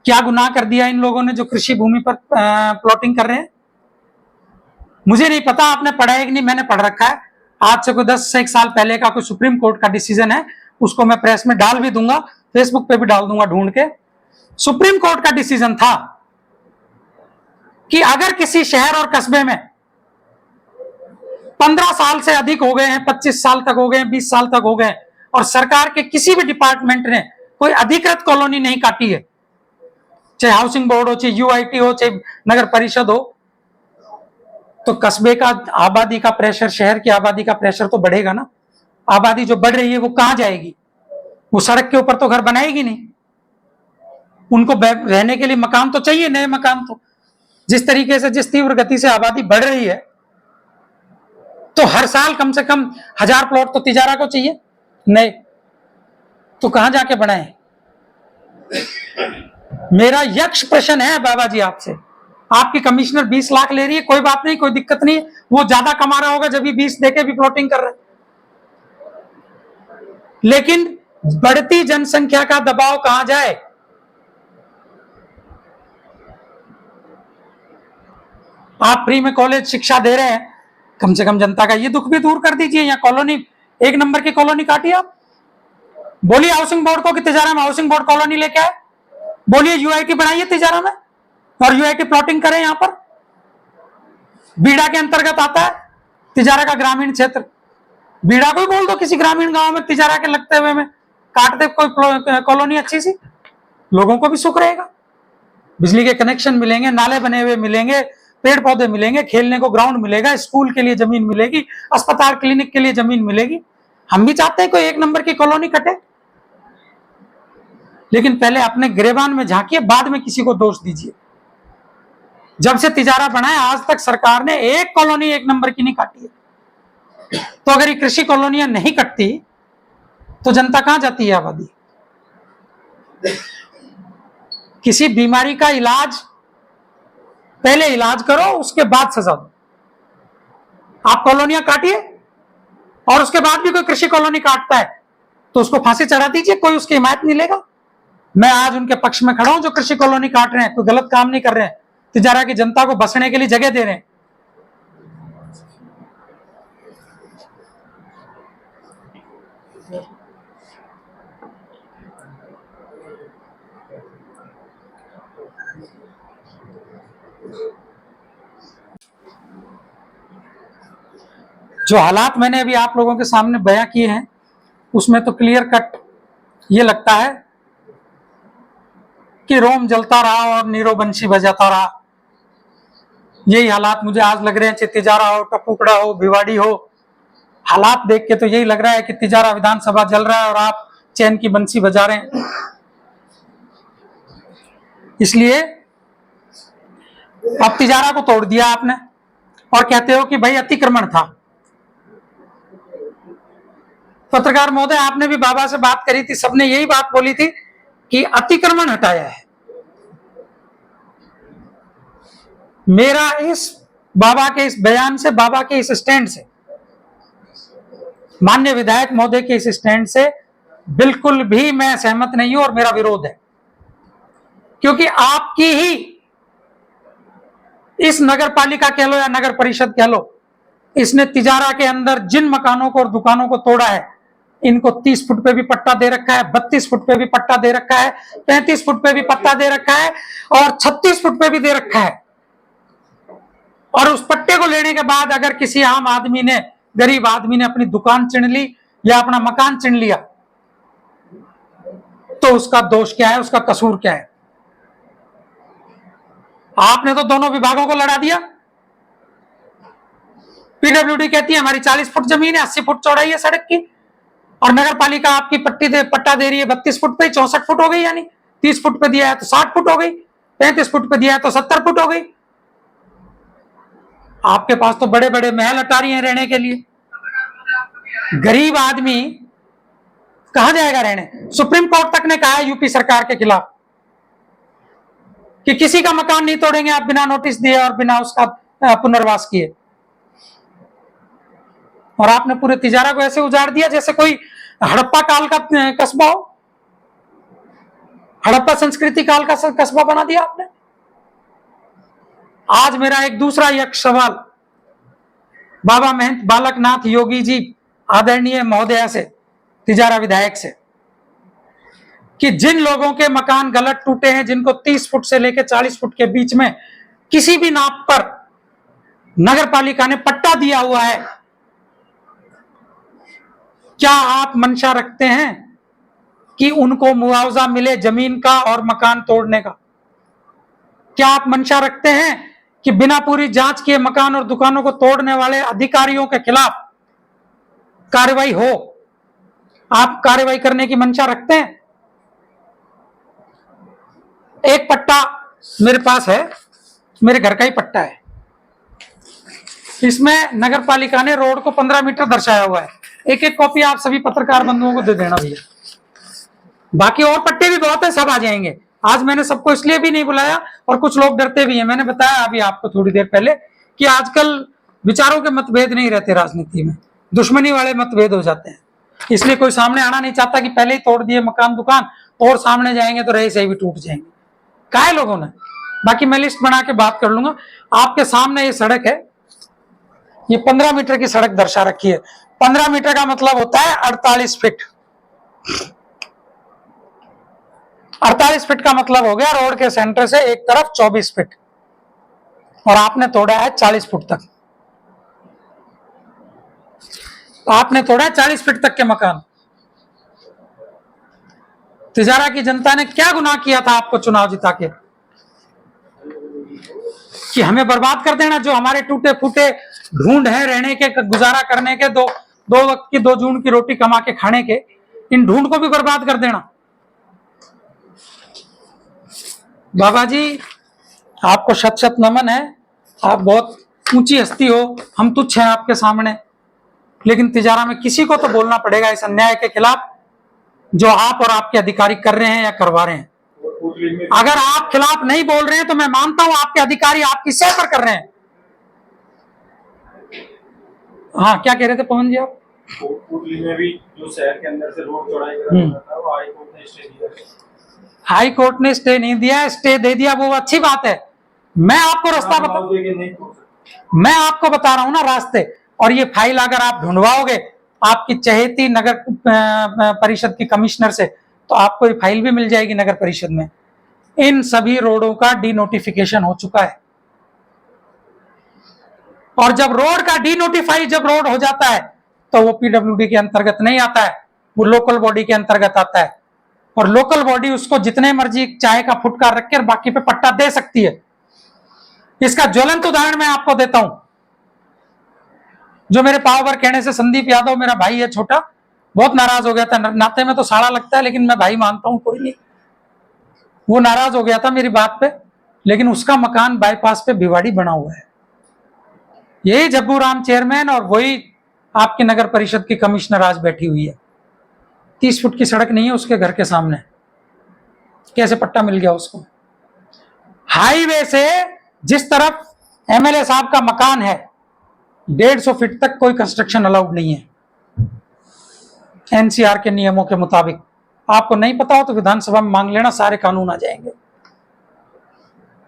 क्या गुनाह कर दिया इन लोगों ने जो कृषि भूमि पर प्लॉटिंग कर रहे हैं? मुझे नहीं पता आपने पढ़ा है कि नहीं, मैंने पढ़ रखा है। आज से कोई 10 से 1 साल पहले का कोई सुप्रीम कोर्ट का डिसीजन है, उसको मैं प्रेस में डाल भी दूंगा, फेसबुक पे भी डाल दूंगा ढूंढ के। सुप्रीम कोर्ट का डिसीजन था कि अगर किसी शहर और कस्बे में 15 साल से अधिक हो गए हैं, 25 साल तक हो गए हैं, 20 साल तक हो गए, और सरकार के किसी भी डिपार्टमेंट ने कोई अधिकृत कॉलोनी नहीं काटी है, चाहे हाउसिंग बोर्ड हो, चाहे यूआईटी हो, चाहे नगर परिषद हो, तो कस्बे का आबादी का प्रेशर, शहर की आबादी का प्रेशर तो बढ़ेगा ना। आबादी जो बढ़ रही है वो कहां जाएगी? वो सड़क के ऊपर तो घर बनाएगी नहीं। उनको रहने के लिए मकान तो चाहिए, नए मकान। तो जिस तरीके से, जिस तीव्र गति से आबादी बढ़ रही है, तो हर साल कम से कम 1000 प्लॉट तो तिजारा को चाहिए नए। तो कहां जाके बनाए? मेरा यक्ष प्रश्न है बाबा जी आपसे। आपकी कमिश्नर 20 लाख ले रही है, कोई बात नहीं, कोई दिक्कत नहीं, वो ज्यादा कमा रहा होगा जब भी 20 देके भी प्लॉटिंग कर रहा है। लेकिन बढ़ती जनसंख्या का दबाव कहां जाए? आप फ्री में कॉलेज शिक्षा दे रहे हैं, कम से कम जनता का ये दुख भी दूर कर दीजिए। यहाँ कॉलोनी, एक नंबर की कॉलोनी काटी आप। बोलिए हाउसिंग बोर्ड को कि तिजारा में हाउसिंग बोर्ड कॉलोनी लेके आए, बोलिए यूआईटी बनाइए तिजारा में और यूआईटी प्लॉटिंग करें। यहाँ पर बीड़ा के अंतर्गत आता है तिजारा का ग्रामीण क्षेत्र। बीड़ा को ही बोल दो किसी ग्रामीण गांव में तिजारा के लगते हुए में काट दे कोई कॉलोनी अच्छी सी, लोगों को भी सुख रहेगा। बिजली के कनेक्शन मिलेंगे, नाले बने हुए मिलेंगे, पेड़ पौधे मिलेंगे, खेलने को ग्राउंड मिलेगा, स्कूल के लिए जमीन मिलेगी, अस्पताल क्लिनिक के लिए जमीन मिलेगी। हम भी चाहते हैं कोई एक नंबर की कॉलोनी कटे, लेकिन पहले अपने गिरेबान में झांकिए, बाद में किसी को दोष दीजिए। जब से तिजारा बना है आज तक सरकार ने एक कॉलोनी एक नंबर की नहीं काटी है। तो अगर ये कृषि कॉलोनियां नहीं कटती तो जनता कहां जाती है आबादी? किसी बीमारी का इलाज पहले इलाज करो, उसके बाद सजा दो। आप कॉलोनियां काटिए और उसके बाद भी कोई कृषि कॉलोनी काटता है तो उसको फांसी चढ़ा दीजिए, कोई उसकी हिमायत नहीं लेगा। मैं आज उनके पक्ष में खड़ा हूं जो कृषि कॉलोनी काट रहे हैं, कोई गलत काम नहीं कर रहे हैं, तिजारा की जनता को बसने के लिए जगह दे रहे हैं। जो हालात मैंने अभी आप लोगों के सामने बयां किए हैं उसमें तो क्लियर कट ये लगता है कि रोम जलता रहा और नीरो बंशी बजाता रहा। यही हालात मुझे आज लग रहे हैं, चाहे तिजारा हो, टपुकड़ा हो, भिवाड़ी हो। हालात देख के तो यही लग रहा है कि तिजारा विधानसभा जल रहा है और आप चैन की बंसी बजा रहे हैं। इसलिए अब तिजारा को तोड़ दिया आपने और कहते हो कि भाई अतिक्रमण था। पत्रकार महोदय, आपने भी बाबा से बात करी थी, सबने यही बात बोली थी कि अतिक्रमण हटाया है। मेरा इस बाबा के इस बयान से, बाबा के इस स्टैंड से, माननीय विधायक महोदय के इस स्टैंड से बिल्कुल भी मैं सहमत नहीं हूं और मेरा विरोध है। क्योंकि आपकी ही इस नगर पालिका कह लो या नगर परिषद कह लो, इसने तिजारा के अंदर जिन मकानों को और दुकानों को तोड़ा है, इनको 30 फुट पे भी पट्टा दे रखा है, 32 फुट पे भी पट्टा दे रखा है, 35 फुट पे भी पट्टा दे रखा है और 36 फुट पे भी दे रखा है। और उस पट्टे को लेने के बाद अगर किसी आम आदमी ने, गरीब आदमी ने अपनी दुकान चिन ली या अपना मकान चिन लिया तो उसका दोष क्या है, उसका कसूर क्या है? आपने तो दोनों विभागों को लड़ा दिया। पीडब्ल्यूडी कहती है हमारी 40 फुट जमीन है, 80 फुट चौड़ाई है सड़क की, और नगर पालिका आपकी पट्टा दे रही है 32 फुट पे, 64 फुट हो गई। यानी 30 फुट पे दिया है तो 60 फुट हो गई, 35 फुट पे दिया है तो 70 फुट हो गई। आपके पास तो बड़े बड़े महल अटारी हैं रहने के लिए, गरीब आदमी कहां जाएगा रहने? सुप्रीम कोर्ट तक ने कहा है यूपी सरकार के खिलाफ कि किसी का मकान नहीं तोड़ेंगे आप बिना नोटिस दिए और बिना उसका पुनर्वास किए। और आपने पूरे तिजारा को ऐसे उजाड़ दिया जैसे कोई हड़प्पा काल का कस्बा हो, हड़प्पा संस्कृति काल का कस्बा बना दिया आपने। आज मेरा एक दूसरा यक सवाल बाबा महंत बालक नाथ योगी जी आदरणीय महोदया से, तिजारा विधायक से, कि जिन लोगों के मकान गलत टूटे हैं, जिनको 30 फुट से लेकर 40 फुट के बीच में किसी भी नाप पर नगर पालिका ने पट्टा दिया हुआ है, क्या आप मंशा रखते हैं कि उनको मुआवजा मिले जमीन का और मकान तोड़ने का? क्या आप मंशा रखते हैं कि बिना पूरी जांच किए मकान और दुकानों को तोड़ने वाले अधिकारियों के खिलाफ कार्रवाई हो? आप कार्रवाई करने की मंशा रखते हैं? एक पट्टा मेरे पास है, मेरे घर का ही पट्टा है, इसमें नगर पालिका ने रोड को 15 मीटर दर्शाया हुआ है। एक एक कॉपी आप सभी पत्रकार बंधुओं को दे देना भैया। बाकी और पट्टे भी बहुत है, सब आ जाएंगे। आज मैंने सबको इसलिए भी नहीं बुलाया और कुछ लोग डरते भी हैं। मैंने बताया अभी आपको थोड़ी देर पहले कि आजकल विचारों के मतभेद नहीं रहते राजनीति में, दुश्मनी वाले मतभेद हो जाते हैं। इसलिए कोई सामने आना नहीं चाहता कि पहले ही तोड़ दिए मकान दुकान और सामने जाएंगे तो रहे सही भी टूट जाएंगे। काहे लोगों ने बाकी मैं लिस्ट बना के बात कर लूंगा। आपके सामने ये सड़क है, ये 15 मीटर की सड़क दर्शा रखी है। 15 मीटर का मतलब होता है 48 फीट। 48 फीट का मतलब हो गया रोड के सेंटर से एक तरफ 24 फीट, और आपने तोड़ा है 40 फुट तक। आपने तोड़ा है 40 फीट तक के मकान। तिजारा की जनता ने क्या गुनाह किया था आपको चुनाव जिता के कि हमें बर्बाद कर देना? जो हमारे टूटे फूटे ढूंढ है रहने के, गुजारा करने के, दो वक्त की 2 जून की रोटी कमा के खाने के, इन ढूंढ को भी बर्बाद कर देना। बाबा जी आपको शत शत नमन है, आप बहुत ऊंची हस्ती हो, हम तुच्छ हैं आपके सामने। लेकिन तिजारा में किसी को तो बोलना पड़ेगा इस अन्याय के खिलाफ जो आप और आपके अधिकारी कर रहे हैं या करवा रहे हैं। अगर आप खिलाफ नहीं बोल रहे हैं तो मैं मानता हूं आपके अधिकारी आपकी सह पर कर रहे हैं। हाँ, क्या कह रहे थे पवन जी आप? में भी जो शहर के अंदर से रोड चौड़ाई करा था, वो हाई कोर्ट ने स्टे दिया। हाई कोर्ट ने स्टे नहीं दिया, स्टे दे दिया वो अच्छी बात है। मैं आपको रास्ता मैं आपको बता रहा हूं ना रास्ते। और ये फाइल अगर आप ढूंढवाओगे आपकी चहेती नगर परिषद की कमिश्नर से, तो आपको ये फाइल भी मिल जाएगी नगर परिषद में। इन सभी रोडों का डीनोटिफिकेशन हो चुका है। और जब रोड का डीनोटिफाई जब रोड हो जाता है तो वो पीडब्ल्यूडी के अंतर्गत नहीं आता है, वो लोकल बॉडी के अंतर्गत आता है। और लोकल बॉडी उसको जितने मर्जी चाय का फुटकार रख के बाकी पे पट्टा दे सकती है। इसका ज्वलंत उदाहरण मैं आपको देता हूं। जो मेरे पाव भर कहने से संदीप यादव मेरा भाई है छोटा, बहुत नाराज हो गया था। नाते में तो साड़ा लगता है लेकिन मैं भाई मानता हूं, कोई नहीं। वो नाराज हो गया था मेरी बात पे, लेकिन उसका मकान बाईपास पे भिवाड़ी बना हुआ है। यही जब्बू राम चेयरमैन और वही आपकी नगर परिषद की कमिश्नर आज बैठी हुई है। 30 फुट की सड़क नहीं है उसके घर के सामने, कैसे पट्टा मिल गया उसको? हाईवे से जिस तरफ एमएलए साहब का मकान है 150 फीट तक कोई कंस्ट्रक्शन अलाउड नहीं है एनसीआर के नियमों के मुताबिक। आपको नहीं पता हो तो विधानसभा में मांग लेना, सारे कानून आ जाएंगे।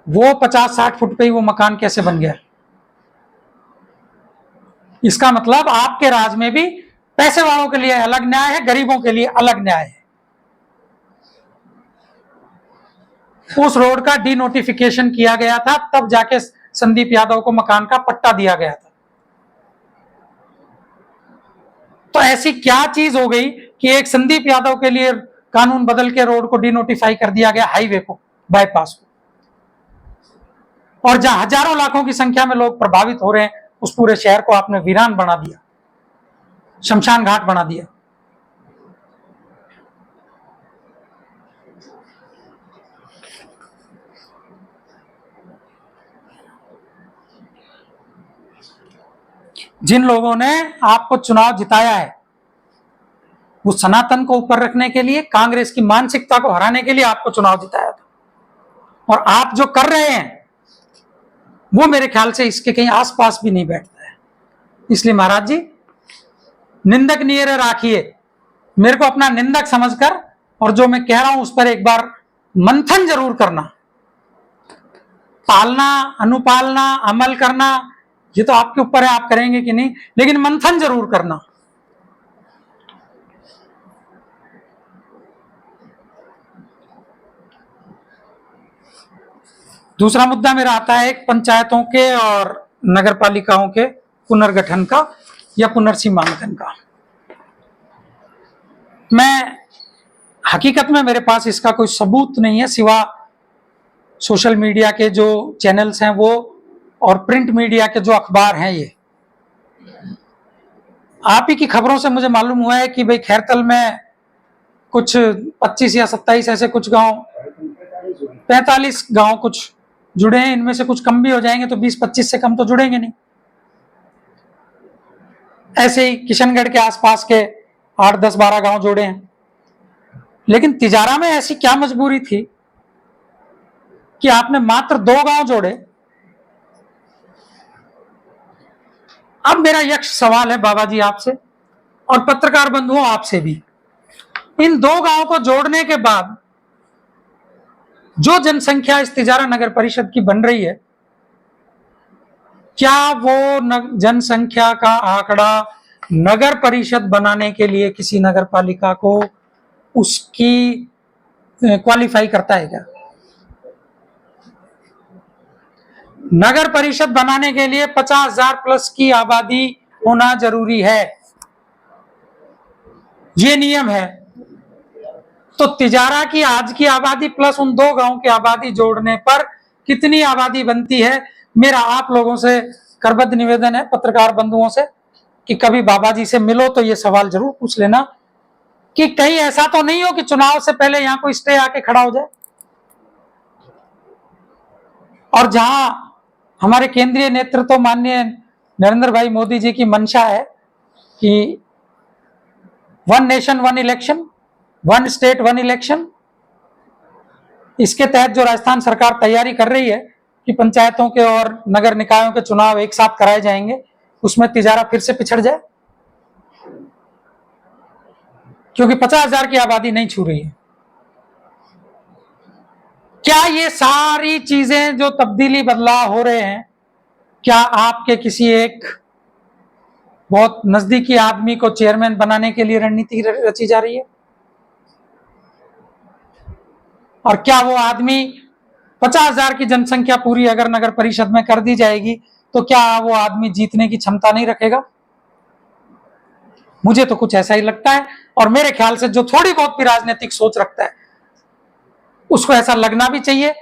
वो 50-60 फुट पे ही वो मकान कैसे बन गया? इसका मतलब आपके राज में भी पैसे वालों के लिए अलग न्याय है, गरीबों के लिए अलग न्याय है। उस रोड का डीनोटिफिकेशन किया गया था, तब जाके संदीप यादव को मकान का पट्टा दिया गया था। तो ऐसी क्या चीज हो गई कि एक संदीप यादव के लिए कानून बदल के रोड को डीनोटिफाई कर दिया गया, हाईवे को, बाईपास को। और जहां हजारों लाखों की संख्या में लोग प्रभावित हो रहे हैं, उस पूरे शहर को आपने वीरान बना दिया, शमशान घाट बना दिया। जिन लोगों ने आपको चुनाव जिताया है वो सनातन को ऊपर रखने के लिए, कांग्रेस की मानसिकता को हराने के लिए आपको चुनाव जिताया था। और आप जो कर रहे हैं वो मेरे ख्याल से इसके कहीं आसपास भी नहीं बैठता है। इसलिए महाराज जी, निंदक नियर राखिए, मेरे को अपना निंदक समझकर, और जो मैं कह रहा हूं उस पर एक बार मंथन जरूर करना। पालना, अनुपालना, अमल करना, ये तो आपके ऊपर है, आप करेंगे कि नहीं, लेकिन मंथन जरूर करना। दूसरा मुद्दा मेरा आता है एक पंचायतों के और नगर पालिकाओं के पुनर्गठन का या पुनर्सीमांकन का। मैं हकीकत में मेरे पास इसका कोई सबूत नहीं है सिवा सोशल मीडिया के जो चैनल्स हैं वो, और प्रिंट मीडिया के जो अखबार हैं। ये आप ही की खबरों से मुझे मालूम हुआ है कि भाई खैरतल में कुछ 25 या 27 ऐसे कुछ गांव, 45 गांव कुछ जुड़े हैं। इनमें से कुछ कम भी हो जाएंगे तो 20-25 से कम तो जुड़ेंगे नहीं। ऐसे ही किशनगढ़ के आसपास के 8-10-12 गांव जुड़े हैं। लेकिन तिजारा में ऐसी क्या मजबूरी थी कि आपने मात्र 2 गांव जोड़े? अब मेरा यक्ष सवाल है बाबा जी आपसे और पत्रकार बंधुओं आपसे भी, इन 2 गांवों को जोड़ने के बाद जो जनसंख्या इस तिजारा नगर परिषद की बन रही है, क्या वो जनसंख्या का आंकड़ा नगर परिषद बनाने के लिए किसी नगर पालिका को उसकी क्वालिफाई करता है क्या? नगर परिषद बनाने के लिए 50,000 प्लस की आबादी होना जरूरी है, ये नियम है। तो तिजारा की आज की आबादी प्लस उन 2 गांव की आबादी जोड़ने पर कितनी आबादी बनती है? मेरा आप लोगों से करबद्ध निवेदन है, पत्रकार बंधुओं से, कि कभी बाबा जी से मिलो तो ये सवाल जरूर पूछ लेना कि कहीं ऐसा तो नहीं हो कि चुनाव से पहले यहां कोई स्टे आके खड़ा हो जाए। और जहां हमारे केंद्रीय नेतृत्व माननीय नरेंद्र भाई मोदी जी की मंशा है कि 1 नेशन 1 इलेक्शन, 1 स्टेट 1 इलेक्शन, इसके तहत जो राजस्थान सरकार तैयारी कर रही है कि पंचायतों के और नगर निकायों के चुनाव एक साथ कराए जाएंगे, उसमें तिजारा फिर से पिछड़ जाए, क्योंकि 50,000 की आबादी नहीं छू रही है। क्या ये सारी चीजें जो तब्दीली बदलाव हो रहे हैं, क्या आपके किसी एक बहुत नजदीकी आदमी को चेयरमैन बनाने के लिए रणनीति रची जा रही है? और क्या वो आदमी 50,000 की जनसंख्या पूरी अगर नगर परिषद में कर दी जाएगी तो क्या वो आदमी जीतने की क्षमता नहीं रखेगा? मुझे तो कुछ ऐसा ही लगता है। और मेरे ख्याल से जो थोड़ी बहुत भी राजनीतिक सोच रखता है उसको ऐसा लगना भी चाहिए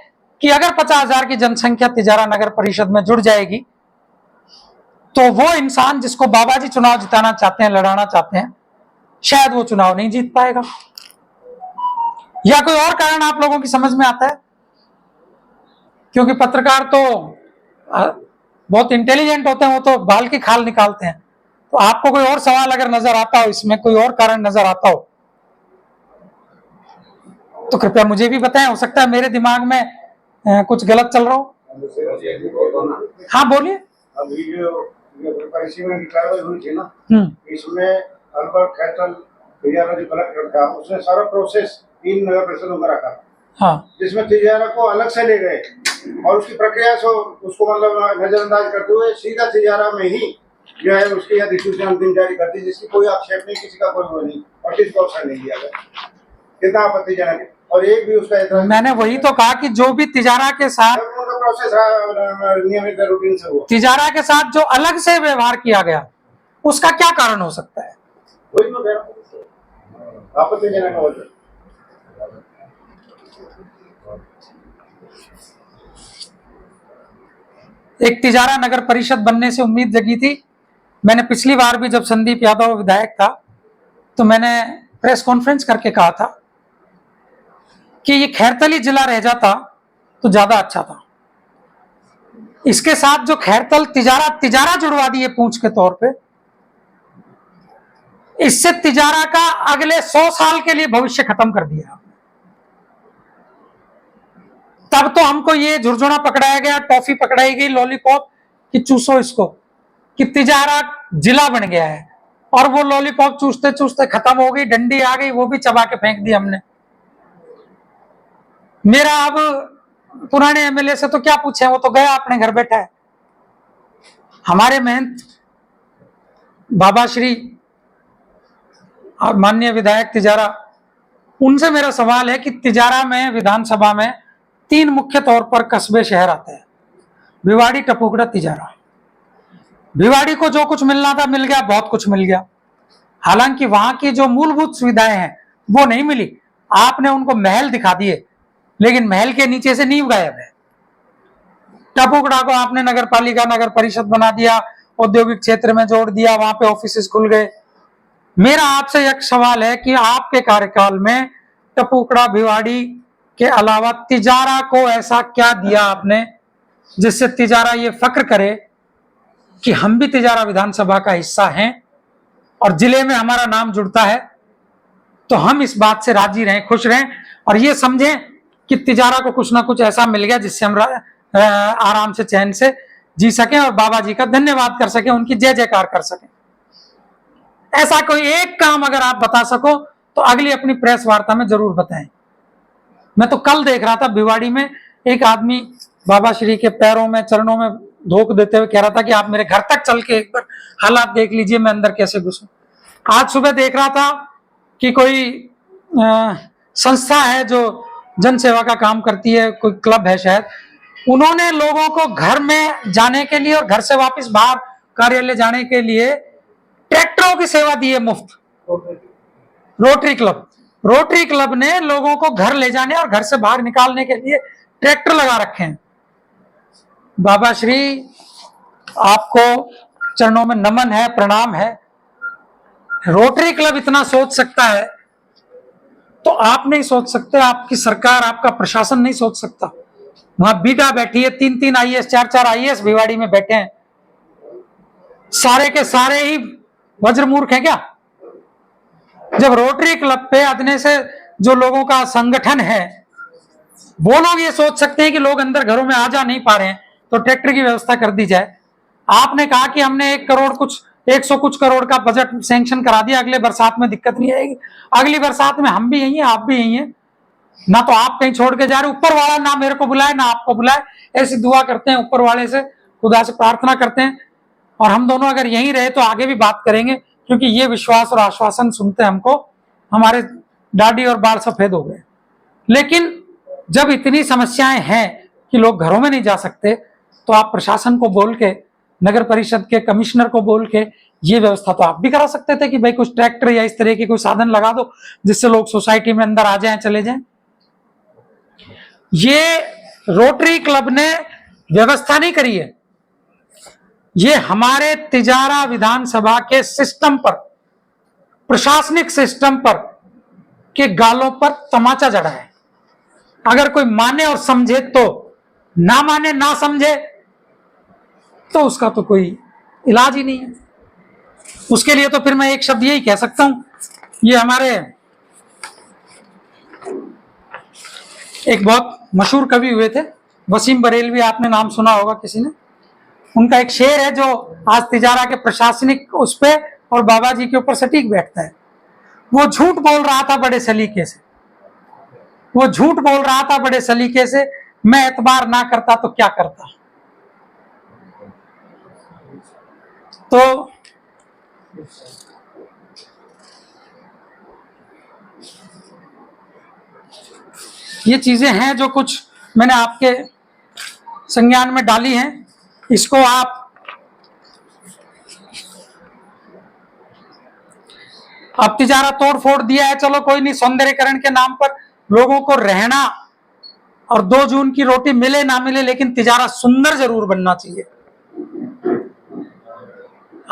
कि अगर 50,000 की जनसंख्या तिजारा नगर परिषद में जुड़ जाएगी तो वो इंसान जिसको बाबा जी चुनाव जिताना चाहते हैं, लड़ाना चाहते हैं, शायद वो चुनाव नहीं जीत पाएगा, या कोई और कारण आप लोगों की समझ में आता है? क्योंकि पत्रकार तो बहुत इंटेलिजेंट होते हैं, वो तो बाल की खाल निकालते हैं। तो आपको कोई और सवाल अगर नजर आता हो, इसमें कोई और कारण नजर आता हो, तो कृपया मुझे भी बताएं। हो सकता है मेरे दिमाग में कुछ गलत चल रहा हो। हाँ बोलिए। अभी जो परिसी में ट्रैवल हुई थी ना, इसमें अल्बर्ट खैतल तिजारा जो कलेक्टर था, उसने सारा प्रोसेस 3 नगर परिषदों में रखा। हाँ। जिसमें तिजारा को अलग से ले गए और उसकी प्रक्रिया से उसको मतलब नजरअंदाज करते हुए सीधा तिजारा में ही जो है उसकी अधिसूचना अंतिम जारी कर दी, जिसकी कोई आक्षेप नहीं, किसी का कोई वो नहीं, और किसी को अवसर नहीं दिया गया। कितना आपत्तिजनक है। और एक भी उसका एतराज, मैंने वही तो कहा कि जो भी तिजारा के साथ उनका प्रोसेस नियमित रूटीन से हुआ, तिजारा के साथ जो अलग से व्यवहार किया गया, उसका क्या कारण हो सकता है? वही मैं कह रहा हूं, आपत्तिजनक है। एक तिजारा नगर परिषद बनने से उम्मीद जगी थी। मैंने पिछली बार भी जब संदीप यादव विधायक था तो मैंने प्रेस कॉन्फ्रेंस करके कहा था कि ये खैरतली जिला रह जाता तो ज्यादा अच्छा था। इसके साथ जो खैरतल तिजारा जुड़वा दिए पूंछ के तौर पे, इससे तिजारा का अगले 100 साल के लिए भविष्य खत्म कर दिया। तब तो हमको ये झुरझुरा पकड़ाया गया, टॉफी पकड़ाई गई, लॉलीपॉप कि चूसो इसको, कि तिजारा जिला बन गया है। और वो लॉलीपॉप चूसते चूसते खत्म हो गई, डंडी आ गई, वो भी चबा के फेंक दी हमने। मेरा अब पुराने एमएलए से तो क्या पूछे, वो तो गया अपने घर बैठा है। हमारे महंत बाबा श्री और माननीय विधायक तिजारा, उनसे मेरा सवाल है कि तिजारा में विधानसभा में 3 मुख्य तौर पर कस्बे शहर आते हैं, भिवाड़ी, टपुकड़ा, तिजारा। भिवाड़ी को जो कुछ मिलना था मिल गया, बहुत कुछ मिल गया। हालांकि वहां की जो मूलभूत सुविधाएं हैं वो नहीं मिली। आपने उनको महल दिखा दिए, लेकिन महल के नीचे से नींव गायब है। टपुकड़ा को आपने नगर पालिका, नगर परिषद बना दिया, औद्योगिक क्षेत्र में जोड़ दिया, वहां पे ऑफिसेस खुल गए। मेरा आपसे एक सवाल है कि आपके कार्यकाल में टपुकड़ा, भिवाड़ी के अलावा तिजारा को ऐसा क्या दिया आपने जिससे तिजारा ये फक्र करे कि हम भी तिजारा विधानसभा का हिस्सा हैं और जिले में हमारा नाम जुड़ता है, तो हम इस बात से राजी रहें, खुश रहें और ये समझें कि तिजारा को कुछ ना कुछ ऐसा मिल गया जिससे हम आराम से, चैन से जी सकें और बाबा जी का धन्यवाद कर सकें, उनकी जय जयकार कर सकें। ऐसा कोई एक काम अगर आप बता सको तो अगली अपनी प्रेस वार्ता में जरूर बताएं। मैं तो कल देख रहा था भिवाड़ी में एक आदमी बाबा श्री के पैरों में चरणों में धोख देते हुए कह रहा था कि आप मेरे घर तक चल के एक बार हालात देख लीजिए, मैं अंदर कैसे घुसूं। आज सुबह देख रहा था कि कोई संस्था है जो जन सेवा का काम करती है, कोई क्लब है शायद, उन्होंने लोगों को घर में जाने के लिए और घर से वापस बाहर कार्यालय जाने के लिए ट्रैक्टरों की सेवा दी है मुफ्त। रोटरी क्लब ने लोगों को घर ले जाने और घर से बाहर निकालने के लिए ट्रैक्टर लगा रखे हैं। बाबा श्री आपको चरणों में नमन है, प्रणाम है। रोटरी क्लब इतना सोच सकता है तो आप नहीं सोच सकते, आपकी सरकार, आपका प्रशासन नहीं सोच सकता। वहां बीटा बैठी है, 3-3 आईएएस, 4-4 आईएएस भिवाड़ी में बैठे हैं, सारे के सारे ही वज्रमूर्ख हैं क्या? जब रोटरी क्लब पे अदने से जो लोगों का संगठन है वो लोग ये सोच सकते हैं कि लोग अंदर घरों में आ जा नहीं पा रहे हैं तो ट्रैक्टर की व्यवस्था कर दी जाए। आपने कहा कि हमने 100 कुछ करोड़ का बजट सैंक्शन करा दिया, अगले बरसात में दिक्कत नहीं आएगी। अगली बरसात में हम भी यही हैं, आप भी यही हैं ना, तो आप कहीं छोड़ के जा रहे, ऊपर वाला ना मेरे को बुलाए ना आपको बुलाए, ऐसी दुआ करते हैं ऊपर वाले से, खुदा से प्रार्थना करते हैं। और हम दोनों अगर यहीं रहे तो आगे भी बात करेंगे, क्योंकि ये विश्वास और आश्वासन सुनते हमको हमारे दाढ़ी और बाल सफेद हो गए। लेकिन जब इतनी समस्याएं हैं कि लोग घरों में नहीं जा सकते तो आप प्रशासन को बोल के, नगर परिषद के कमिश्नर को बोल के ये व्यवस्था तो आप भी करा सकते थे कि भाई कुछ ट्रैक्टर या इस तरह की कोई साधन लगा दो जिससे लोग सोसाइटी में अंदर आ जाएं, चले जाएं। ये रोटरी क्लब ने व्यवस्था नहीं करी है, ये हमारे तिजारा विधानसभा के सिस्टम पर, प्रशासनिक सिस्टम पर के गालों पर तमाचा जड़ा है। अगर कोई माने और समझे तो, ना माने ना समझे तो उसका तो कोई इलाज ही नहीं है। उसके लिए तो फिर मैं एक शब्द यही कह सकता हूं, ये हमारे एक बहुत मशहूर कवि हुए थे वसीम बरेलवी, आपने नाम सुना होगा किसी ने, उनका एक शेर है जो आज तिजारा के प्रशासनिक उस पे और बाबा जी के ऊपर सटीक बैठता है। वो झूठ बोल रहा था बड़े सलीके से, वो झूठ बोल रहा था बड़े सलीके से, मैं एतबार ना करता तो क्या करता। तो ये चीजें हैं जो कुछ मैंने आपके संज्ञान में डाली हैं, इसको आप अब तिजारा तोड़ फोड़ दिया है, चलो कोई नहीं, सौंदर्यीकरण के नाम पर लोगों को रहना और 2 जून की रोटी मिले ना मिले, लेकिन तिजारा सुंदर जरूर बनना चाहिए।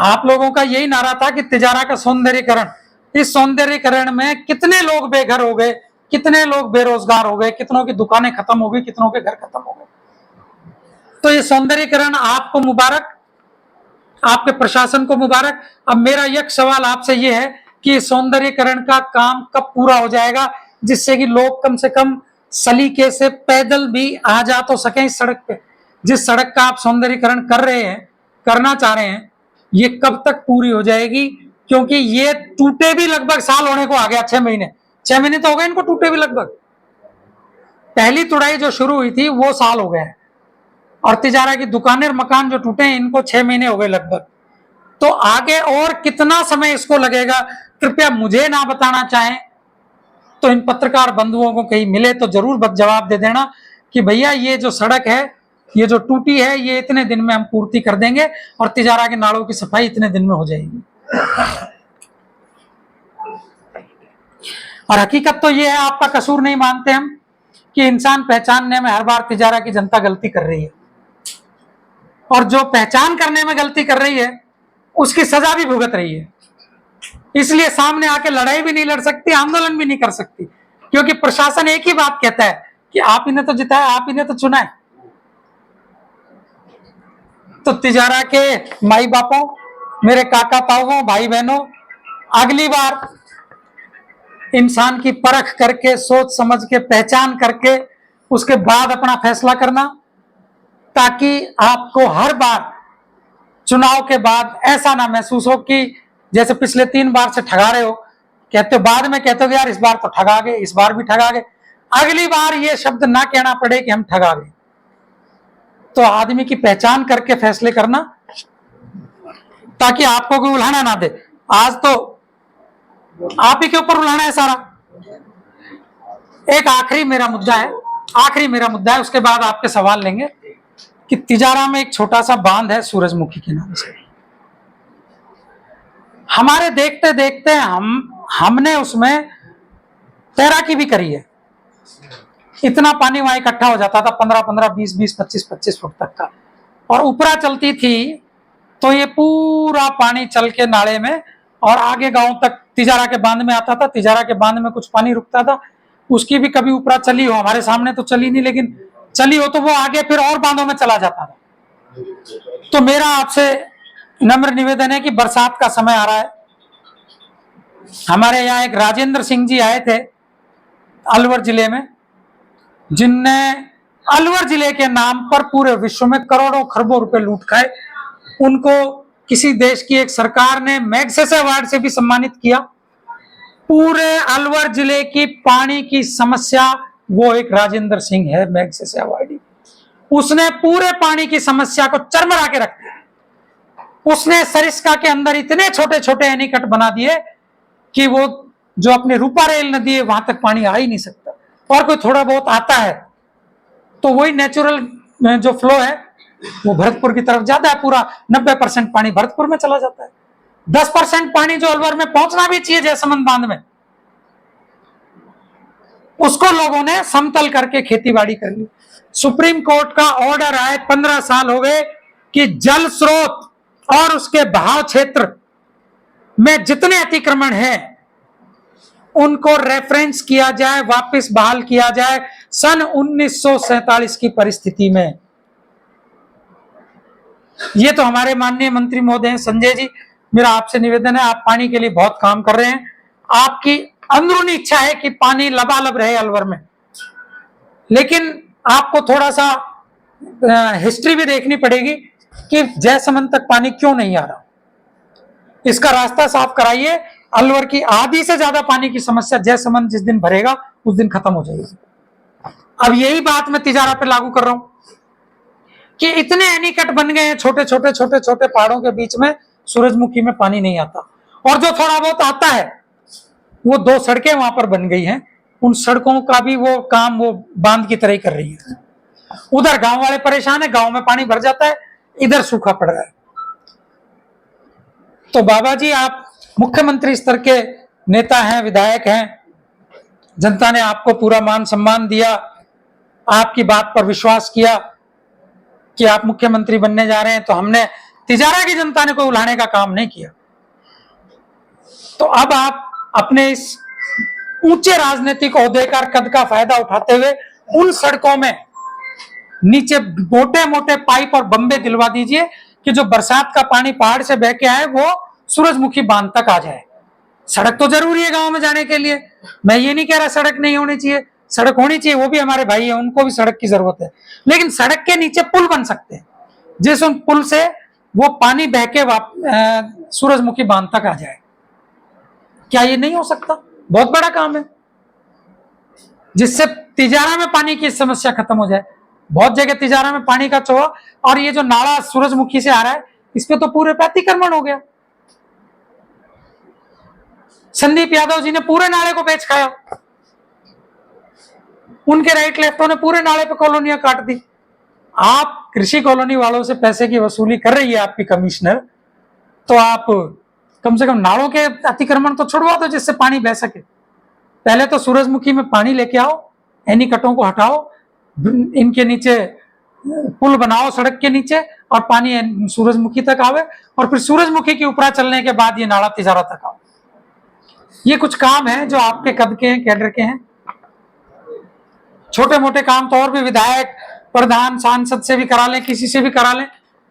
आप लोगों का यही नारा था कि तिजारा का सौंदर्यीकरण, इस सौंदर्यीकरण में कितने लोग बेघर हो गए, कितने लोग बेरोजगार हो गए, कितनों की दुकानें खत्म हो गई, कितनों के घर खत्म हो गए। तो ये सौंदर्यीकरण आपको मुबारक, आपके प्रशासन को मुबारक। अब मेरा एक सवाल आपसे ये है कि सौंदर्यीकरण का काम कब पूरा हो जाएगा, जिससे कि लोग कम से कम सलीके से पैदल भी आ जा तो सकें इस सड़क पे। जिस सड़क का आप सौंदर्यीकरण कर रहे हैं, करना चाह रहे हैं, ये कब तक पूरी हो जाएगी? क्योंकि ये टूटे भी लगभग साल होने को आ गया, 6 महीने तो हो गए इनको टूटे भी लगभग। पहली तुड़ाई जो शुरू हुई थी वो साल हो गए हैं, और तिजारा की दुकानें और मकान जो टूटे हैं इनको 6 महीने हो गए लगभग। तो आगे और कितना समय इसको लगेगा, कृपया मुझे ना बताना चाहें तो इन पत्रकार बंधुओं को कहीं मिले तो जरूर जवाब दे देना कि भैया ये जो सड़क है, ये जो टूटी है, ये इतने दिन में हम पूर्ति कर देंगे और तिजारा के नालों की सफाई इतने दिन में हो जाएगी। और हकीकत तो ये है, आपका कसूर नहीं मानते हम, कि इंसान पहचानने में हर बार तिजारा की जनता गलती कर रही है, और जो पहचान करने में गलती कर रही है उसकी सजा भी भुगत रही है। इसलिए सामने आके लड़ाई भी नहीं लड़ सकती, आंदोलन भी नहीं कर सकती, क्योंकि प्रशासन एक ही बात कहता है कि आप इन्हें तो जिताया, आप इन्हें तो चुना है। तो तिजारा के माई बापों, मेरे काका ताऊओं, भाई बहनों, अगली बार इंसान की परख करके, सोच समझ के, पहचान करके उसके बाद अपना फैसला करना, ताकि आपको हर बार चुनाव के बाद ऐसा ना महसूस हो कि जैसे पिछले 3 बार से ठगा रहे हो, कहते हो बाद में कहते हो यार इस बार तो ठगा गए, इस बार भी ठगा गए। अगली बार ये शब्द ना कहना पड़े कि हम ठगा गए। तो आदमी की पहचान करके फैसले करना, ताकि आपको कोई उल्हाना ना दे। आज तो आप ही के ऊपर उल्हाना है सारा। एक आखिरी मेरा मुद्दा है, उसके बाद आपके सवाल लेंगे कि तिजारा में एक छोटा सा बांध है सूरजमुखी के नाम से। हमारे देखते देखते हमने उसमें तैराकी भी करी है। इतना पानी वहां इकट्ठा हो जाता था, 15-15, 20-20, 25-25 फुट तक का, और ऊपरा चलती थी तो ये पूरा पानी चल के नाले में और आगे गांव तक तिजारा के बांध में आता था। तिजारा के बांध में कुछ पानी रुकता था, उसकी भी कभी ऊपरा चली हो, हमारे सामने तो चली नहीं, लेकिन चली हो तो वो आगे फिर और बांधों में चला जाता था। तो मेरा आपसे नम्र निवेदन है कि बरसात का समय आ रहा है। हमारे यहाँ एक राजेंद्र सिंह जी आए थे अलवर जिले में, जिनने अलवर जिले के नाम पर पूरे विश्व में करोड़ों खरबों रुपए लूट खाए। उनको किसी देश की एक सरकार ने मैग्सेसे अवार्ड से भी सम्मानित किया। पूरे अलवर जिले की पानी की समस्या, वो एक राजेंद्र सिंह है, मैग्सेसे अवार्डी। उसने पूरे पानी की समस्या को चरमरा के रख दिया। उसने सरिस्का के अंदर इतने छोटे छोटे एनीकट बना दिए कि वो जो अपने रूपा रेल नदी है वहां तक पानी आ ही नहीं सकता, और कोई थोड़ा बहुत आता है तो वही नेचुरल जो फ्लो है वो भरतपुर की तरफ जाता है। पूरा 90% पानी भरतपुर में चला जाता है। 10% पानी जो अलवर में पहुंचना भी चाहिए जयसमंद बांध में, उसको लोगों ने समतल करके खेतीबाड़ी कर ली। सुप्रीम कोर्ट का ऑर्डर आए, 15 साल हो गए कि जल स्रोत और उसके बहाव क्षेत्र में जितने अतिक्रमण हैं उनको रेफरेंस किया जाए, वापस बहाल किया जाए सन 1947 की परिस्थिति में। ये तो हमारे माननीय मंत्री महोदय हैं संजय जी, मेरा आपसे निवेदन है, आप पानी के लिए बहुत काम कर रहे हैं। आपकी अंदरूनी इच्छा है कि पानी लबालब रहे अलवर में, लेकिन आपको थोड़ा सा हिस्ट्री भी देखनी पड़ेगी कि जयसमंद तक पानी क्यों नहीं आ रहा। इसका रास्ता साफ कराइए। अलवर की आधी से ज्यादा पानी की समस्या जयसमंद जिस दिन भरेगा उस दिन खत्म हो जाएगी। अब यही बात मैं तिजारा पे लागू कर रहा हूं कि इतने एनीकट बन गए हैं छोटे छोटे छोटे छोटे पहाड़ों के बीच में, सूरजमुखी में पानी नहीं आता, और जो थोड़ा बहुत आता है वो 2 सड़कें वहां पर बन गई हैं। उन सड़कों का भी वो काम वो बांध की तरह ही कर रही है। उधर गांव वाले परेशान है, गांव में पानी भर जाता है, इधर सूखा पड़ रहा है। तो बाबा जी, आप मुख्यमंत्री स्तर के नेता हैं, विधायक हैं, जनता ने आपको पूरा मान सम्मान दिया, आपकी बात पर विश्वास किया कि आप मुख्यमंत्री बनने जा रहे हैं, तो हमने तिजारा की जनता ने कोई उलाने का काम नहीं किया। तो अब आप अपने इस ऊंचे राजनीतिक ओहदे का, कद का फायदा उठाते हुए उन सड़कों में नीचे मोटे मोटे पाइप और बम्बे दिलवा दीजिए कि जो बरसात का पानी पहाड़ से बह के आए वो सूरजमुखी बांध तक आ जाए। सड़क तो जरूरी है गांव में जाने के लिए, मैं ये नहीं कह रहा सड़क नहीं होनी चाहिए, सड़क होनी चाहिए, वो भी हमारे भाई है, उनको भी सड़क की जरूरत है, लेकिन सड़क के नीचे पुल बन सकते हैं जिस उन पुल से वो पानी बह के सूरजमुखी बांध तक आ जाए। क्या ये नहीं हो सकता? बहुत बड़ा काम है, जिससे तिजारा में पानी की समस्या खत्म हो जाए। बहुत जगह तिजारा में पानी का चोहा, और ये जो नाला सूरजमुखी से आ रहा है इस पे तो पूरे पे अतिक्रमण हो गया। संदीप यादव जी ने पूरे नाले को बेच खाया, उनके राइट लेफ्टों ने पूरे नाले पे कॉलोनियां काट दी। आप कृषि कॉलोनी वालों से पैसे की वसूली कर रही है आपकी कमिश्नर, तो आप कम से कम नालों के अतिक्रमण तो छुड़वा दो जिससे पानी बह सके। पहले तो सूरजमुखी में पानी लेके आओ, एनीकटों को हटाओ, इनके नीचे पुल बनाओ सड़क के नीचे, और पानी सूरजमुखी तक आवे, और फिर सूरजमुखी के ऊपर चलने के बाद ये नाला तिजारा तक आओ। ये कुछ काम है जो आपके कद के हैं, कैडर के हैं। छोटे मोटे काम तो और भी विधायक, प्रधान, सांसद से भी करा लें, किसी से भी करा लें,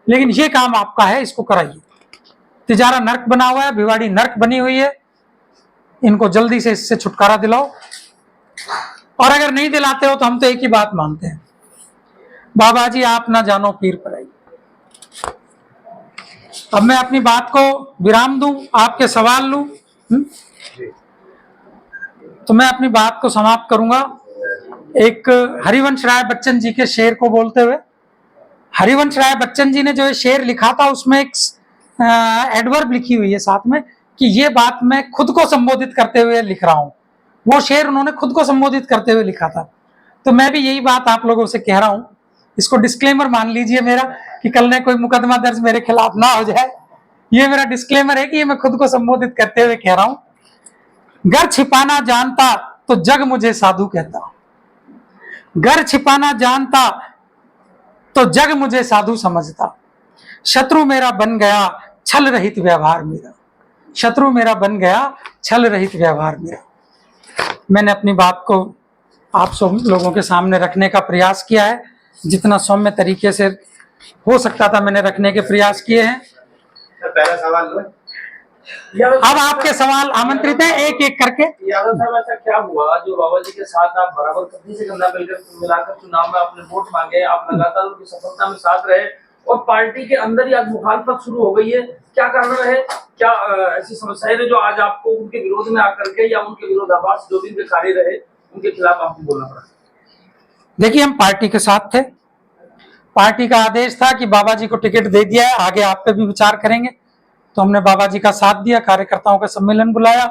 लेकिन ये काम आपका है, इसको कराइए। तिजारा नर्क बना हुआ है, भिवाड़ी नर्क बनी हुई है, इनको जल्दी से इससे छुटकारा दिलाओ। और अगर नहीं दिलाते हो तो हम तो एक ही बात मानते हैं, बाबा जी आप ना जानो पीर पर आई। अब मैं अपनी बात को विराम दूं, आपके सवाल लूं, तो मैं अपनी बात को समाप्त करूंगा एक हरिवंश राय बच्चन जी के शेर को बोलते हुए, हरिवंश राय बच्चन जी ने जो ये शेर लिखा था उसमें एक एडवर्ब लिखी हुई है साथ में कि ये बात मैं खुद को संबोधित करते हुए लिख रहा हूं। वो शेर उन्होंने खुद को संबोधित करते हुए लिखा था। तो मैं भी यही बात आप लोगों से कह रहा हूं, इसको डिस्क्लेमर मान लीजिए मेरा कि कल ने कोई मुकदमा दर्ज मेरे खिलाफ ना हो जाए। ये मेरा डिस्क्लेमर है कि ये मैं खुद को संबोधित करते हुए कह रहा हूं। घर छिपाना जानता तो जग मुझे साधु कहता, घर छिपाना जानता तो जग मुझे साधु समझता, शत्रु मेरा बन गया छल रहित व्यवहार मेरा, शत्रु मेरा बन गया छल रहित व्यवहार मेरा। मैंने अपनी बात को आप सब लोगों के सामने रखने का प्रयास किया है, जितना सौम्य तरीके से हो सकता था मैंने रखने के प्रयास किए हैं। पहला सवाल लो। अब आपके सवाल आमंत्रित हैं एक एक करके। यादव साहब, ऐसा क्या हुआ जो बाबा जी के साथ आप बराबर कंधे से कंधा मिलाकर चुनाव में आपने वोट मांगे, आप लगातार उनकी सफलता में साथ रहे और पार्टी के अंदर ही आज मुखालफत शुरू हो गई है, क्या कारण रहे? क्या ऐसी समस्याएं रही जो आज आपको उनके विरोध में आकर के या उनके विरोधाभास जो भी उनके कार्य रहे उनके खिलाफ आपको बोलना पड़ा? देखिए, हम पार्टी के साथ थे, पार्टी का आदेश था कि बाबा जी को टिकट दे दिया है, आगे आप पे भी विचार करेंगे, तो हमने बाबा जी का साथ दिया, कार्यकर्ताओं का सम्मेलन बुलाया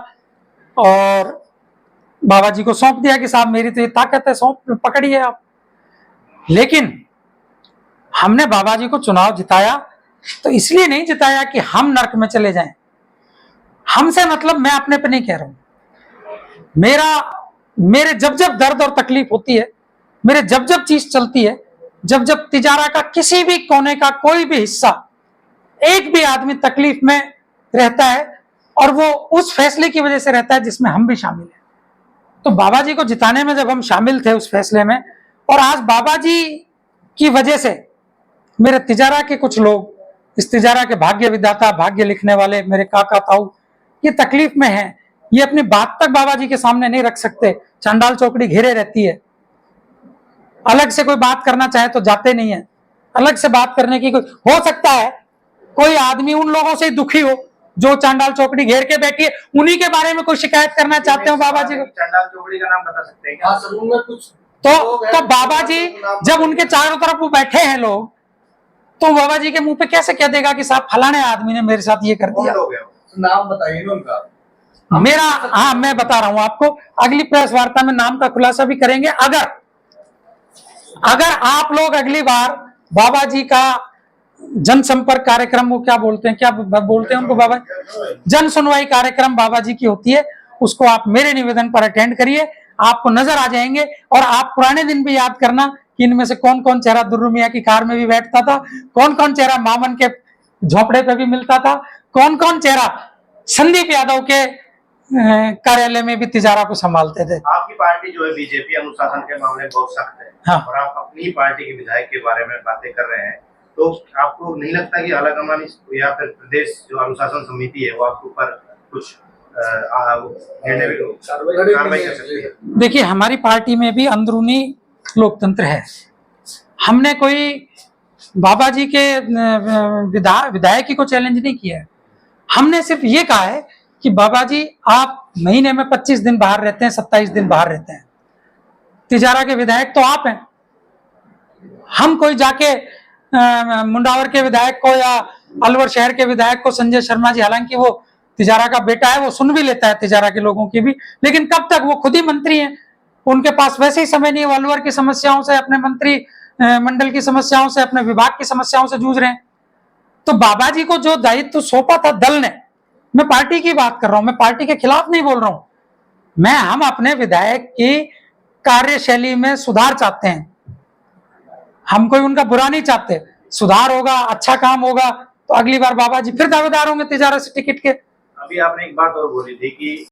और बाबा जी को सौंप दिया कि साहब मेरी तो ये ताकत है, सौंप पकड़िए आप। लेकिन हमने बाबा जी को चुनाव जिताया तो इसलिए नहीं जिताया कि हम नर्क में चले जाएं। हमसे मतलब मैं अपने पे नहीं कह रहा हूं, मेरे जब जब दर्द और तकलीफ होती है, मेरे जब जब चीज चलती है, जब जब तिजारा का किसी भी कोने का कोई भी हिस्सा, एक भी आदमी तकलीफ में रहता है और वो उस फैसले की वजह से रहता है जिसमें हम भी शामिल हैं। तो बाबा जी को जिताने में जब हम शामिल थे उस फैसले में, और आज बाबा जी की वजह से मेरे तिजारा के कुछ लोग, इस तिजारा के भाग्य विधाता, भाग्य लिखने वाले मेरे काका ताऊ, ये तकलीफ में हैं, ये अपनी बात तक बाबा जी के सामने नहीं रख सकते, चांडाल चौकड़ी घेरे रहती है, अलग से कोई बात करना चाहे तो जाते नहीं है, अलग से बात करने की कोई हो सकता है कोई आदमी उन लोगों से दुखी हो जो चांडाल चौकड़ी घेर के बैठी है, उन्हीं के बारे में कोई शिकायत करना चाहते हो बाबा जी को। चांडाल चौकड़ी का नाम बता सकते हैं क्या? हाँ, सलून में कुछ तो बाबा जी जब उनके चारों तरफ वो बैठे हैं लोग, तो बाबा जी के मुंह पे कैसे कह देगा कि साहब फलाने आदमी ने मेरे साथ ये कर दिया? नाम बताइए ना उनका। मेरा, हाँ मैं बता रहा हूं आपको, अगली प्रेस वार्ता में नाम का खुलासा भी करेंगे। अगर आप लोग अगली बार बाबा जी का जनसंपर्क कार्यक्रम, वो क्या बोलते हैं उनको बाबा, जन सुनवाई कार्यक्रम बाबा जी की होती है, उसको आप मेरे निवेदन पर अटेंड करिए, आपको नजर आ जाएंगे। और आप पुराने दिन भी याद करना कि इनमें से कौन कौन चेहरा दुर्रू मियां की कार में भी बैठता था, कौन कौन चेहरा मामन के झोपड़े पे भी मिलता था, कौन कौन चेहरा संदीप यादव के कार्यालय में भी तिजारा को संभालते थे। आपकी पार्टी जो है बीजेपी अनुशासन के मामले में बहुत सख्त है। हाँ। और आप अपनी ही पार्टी के विधायक के बारे में बातें कर रहे हैं, तो आपको नहीं लगता कि आलाकमान या फिर प्रदेश जो अनुशासन समिति है वो आपके ऊपर कुछ कार्रवाई कर सकती है? देखिए, हमारी पार्टी में भी अंदरूनी लोकतंत्र है। हमने कोई बाबा जी के विधायक को चैलेंज नहीं किया है। हमने सिर्फ ये कहा है कि बाबा जी आप महीने में 25 दिन बाहर रहते हैं, 27 दिन बाहर रहते हैं, तिजारा के विधायक तो आप हैं। हम कोई जाके मुंडावर के विधायक को या अलवर शहर के विधायक को, संजय शर्मा जी, हालांकि वो तिजारा का बेटा है, वो सुन भी लेता है तिजारा के लोगों की भी, लेकिन कब तक? वो खुद ही मंत्री हैं, उनके पास वैसे ही समय नहीं है, वो अलवर की समस्याओं से, अपने मंत्री मंडल की समस्याओं से, अपने विभाग की समस्याओं से जूझ रहे हैं। तो बाबा जी को जो दायित्व सौंपा था दल ने, मैं पार्टी की बात कर रहा हूं, मैं पार्टी के खिलाफ नहीं बोल रहा हूं, हम अपने विधायक की कार्यशैली में सुधार चाहते हैं, हम कोई उनका बुरा नहीं चाहते। सुधार होगा, अच्छा काम होगा तो अगली बार बाबा जी फिर दावेदार होंगे तिजारा से टिकट के। अभी आपने एक बात और बोली थी कि